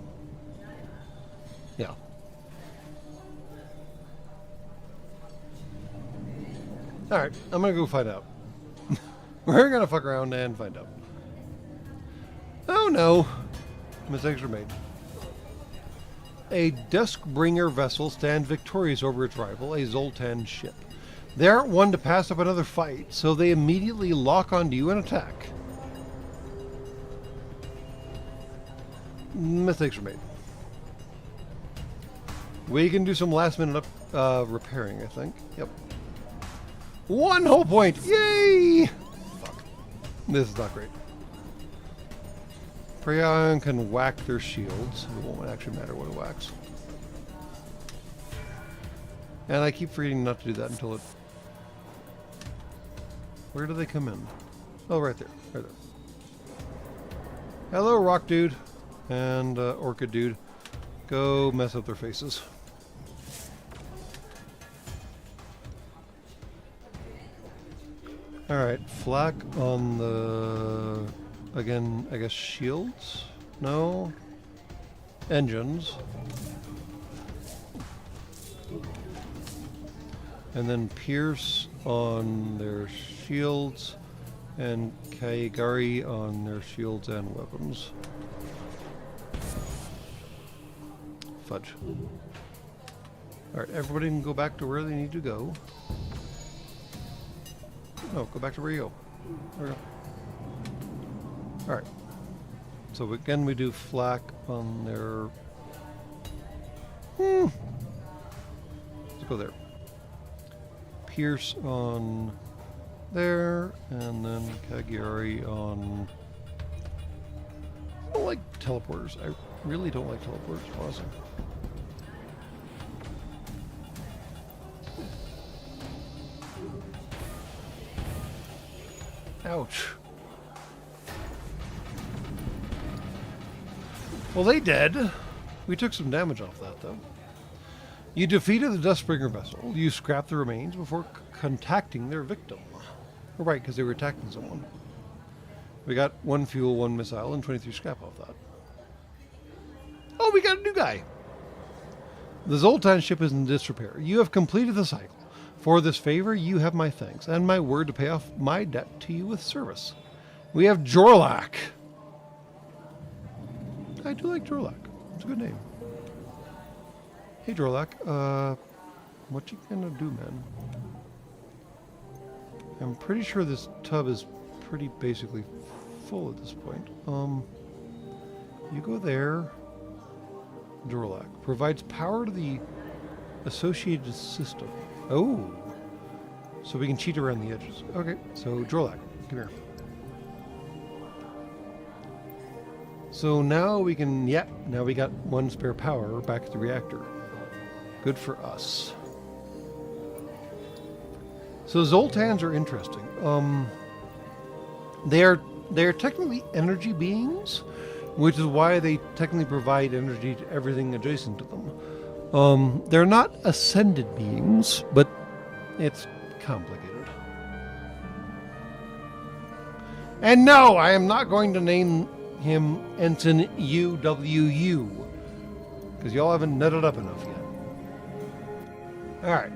Yeah. Alright, I'm gonna go find out. We're gonna fuck around and find out. Oh no. Mistakes were made. A Duskbringer vessel stands victorious over its rival, a Zoltan ship. They aren't one to pass up another fight, so they immediately lock onto you and attack. Mistakes were made. We can do some last minute repairing, I think. Yep. 1 whole point! Yay! Fuck. This is not great. Praeon can whack their shields. It won't actually matter what it whacks. And I keep forgetting not to do that until it... Where do they come in? Oh, right there. Right there. Hello, rock dude. And orchid dude. Go mess up their faces. Alright, flak on the... Again, I guess shields? No. Engines. And then pierce on their shields. And Kaigari on their shields and weapons. Fudge. Alright, everybody can go back to where they need to go. No, go back to where you go. There we go. Alright. So again we do flak on their... Let's go there. Pierce on there, and then Kagiari on... I don't like teleporters. I really don't like teleporters, honestly. Ouch. Well, they dead. We took some damage off that, though. You defeated the Duskbringer vessel. You scrapped the remains before contacting their victim. Oh, right, because they were attacking someone. We got 1 fuel, 1 missile, and 23 scrap off that. Oh, we got a new guy. The Zoltan ship is in disrepair. You have completed the cycle. For this favor, you have my thanks, and my word to pay off my debt to you with service. We have Jorlak. I do like Jorlak. It's a good name. Hey, Jorlak. What you gonna do, man? I'm pretty sure this tub is pretty basically full at this point. You go there. Jorlak provides power to the associated system. Oh, so we can cheat around the edges. Okay, so Jorlak, come here. So now we can, now we got 1 spare power back at the reactor. Good for us. So Zoltans are interesting. They are technically energy beings, which is why they technically provide energy to everything adjacent to them. They're not ascended beings, but it's complicated. And no, I am not going to name him Ensign UWU, because y'all haven't nutted up enough yet. Alright.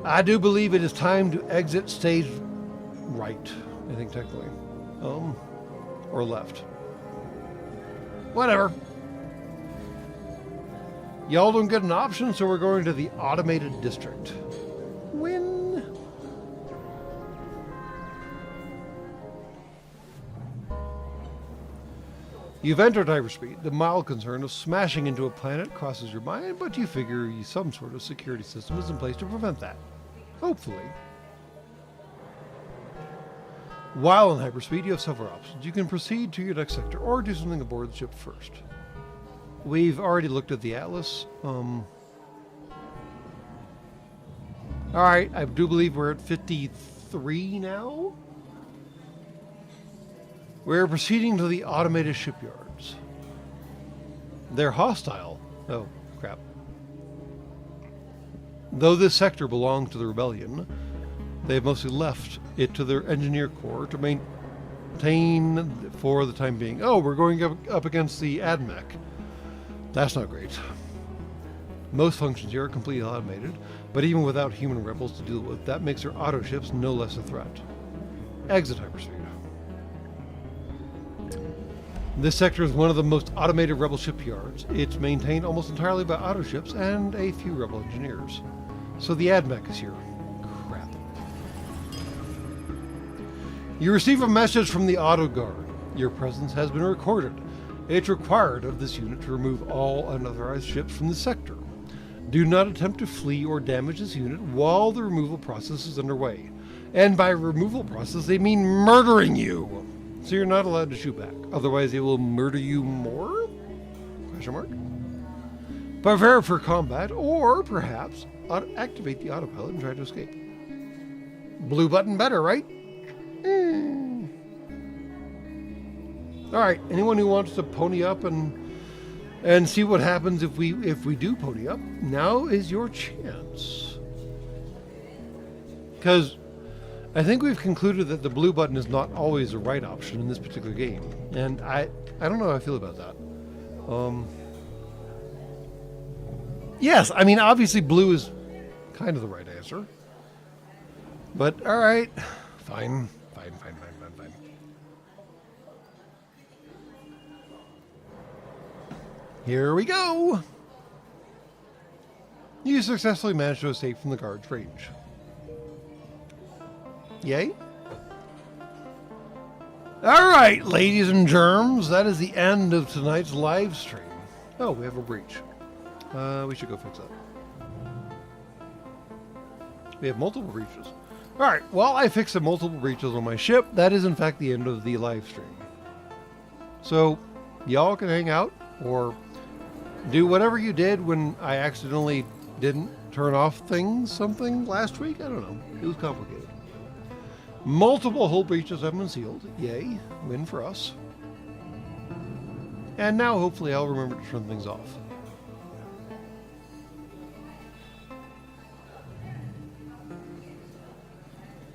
I do believe it is time to exit stage right, I think technically. or left. Whatever. Y'all don't get an option, so we're going to the automated district. Win. You've entered hyperspeed. The mild concern of smashing into a planet crosses your mind, but you figure some sort of security system is in place to prevent that. Hopefully. While in hyperspeed, you have several options. You can proceed to your next sector or do something aboard the ship first. We've already looked at the Atlas. Alright, I do believe we're at 53 now. We're proceeding to the automated shipyards. They're hostile. Oh, crap. Though this sector belonged to the rebellion, they've mostly left it to their engineer corps to maintain for the time being. Oh, we're going up against the AdMech. That's not great. Most functions here are completely automated, but even without human rebels to deal with, that makes their auto ships no less a threat. Exit hyperspeed. This sector is one of the most automated rebel shipyards. It's maintained almost entirely by auto ships and a few rebel engineers. So the AdMech is here. Crap. You receive a message from the auto guard. Your presence has been recorded. It's required of this unit to remove all unauthorized ships from the sector. Do not attempt to flee or damage this unit while the removal process is underway. And by removal process, they mean murdering you. So you're not allowed to shoot back. Otherwise, they will murder you more? Question mark. Prepare for combat, or perhaps activate the autopilot and try to escape. Blue button better, right? All right. Anyone who wants to pony up and see what happens if we do pony up, now is your chance. Because I think we've concluded that the blue button is not always the right option in this particular game, and I don't know how I feel about that. Yes, I mean obviously blue is kind of the right answer, but all right, fine. Here we go. You successfully managed to escape from the guard's range. Yay. All right, ladies and germs, that is the end of tonight's live stream. Oh, we have a breach. We should go fix that. We have multiple breaches. All right, well, I fixed the multiple breaches on my ship. That is, in fact, the end of the live stream. So, y'all can hang out or do whatever you did when I accidentally didn't turn off something last week. I don't know. It was complicated. Multiple hull breaches have been sealed. Yay. Win for us. And now hopefully I'll remember to turn things off.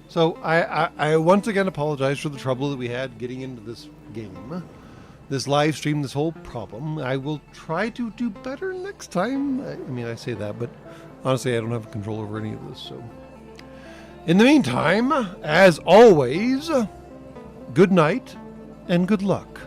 So I once again apologize for the trouble that we had getting into this game. This live stream, this whole problem. I will try to do better next time. I mean, I say that, but honestly, I don't have control over any of this. So, in the meantime, as always, good night and good luck.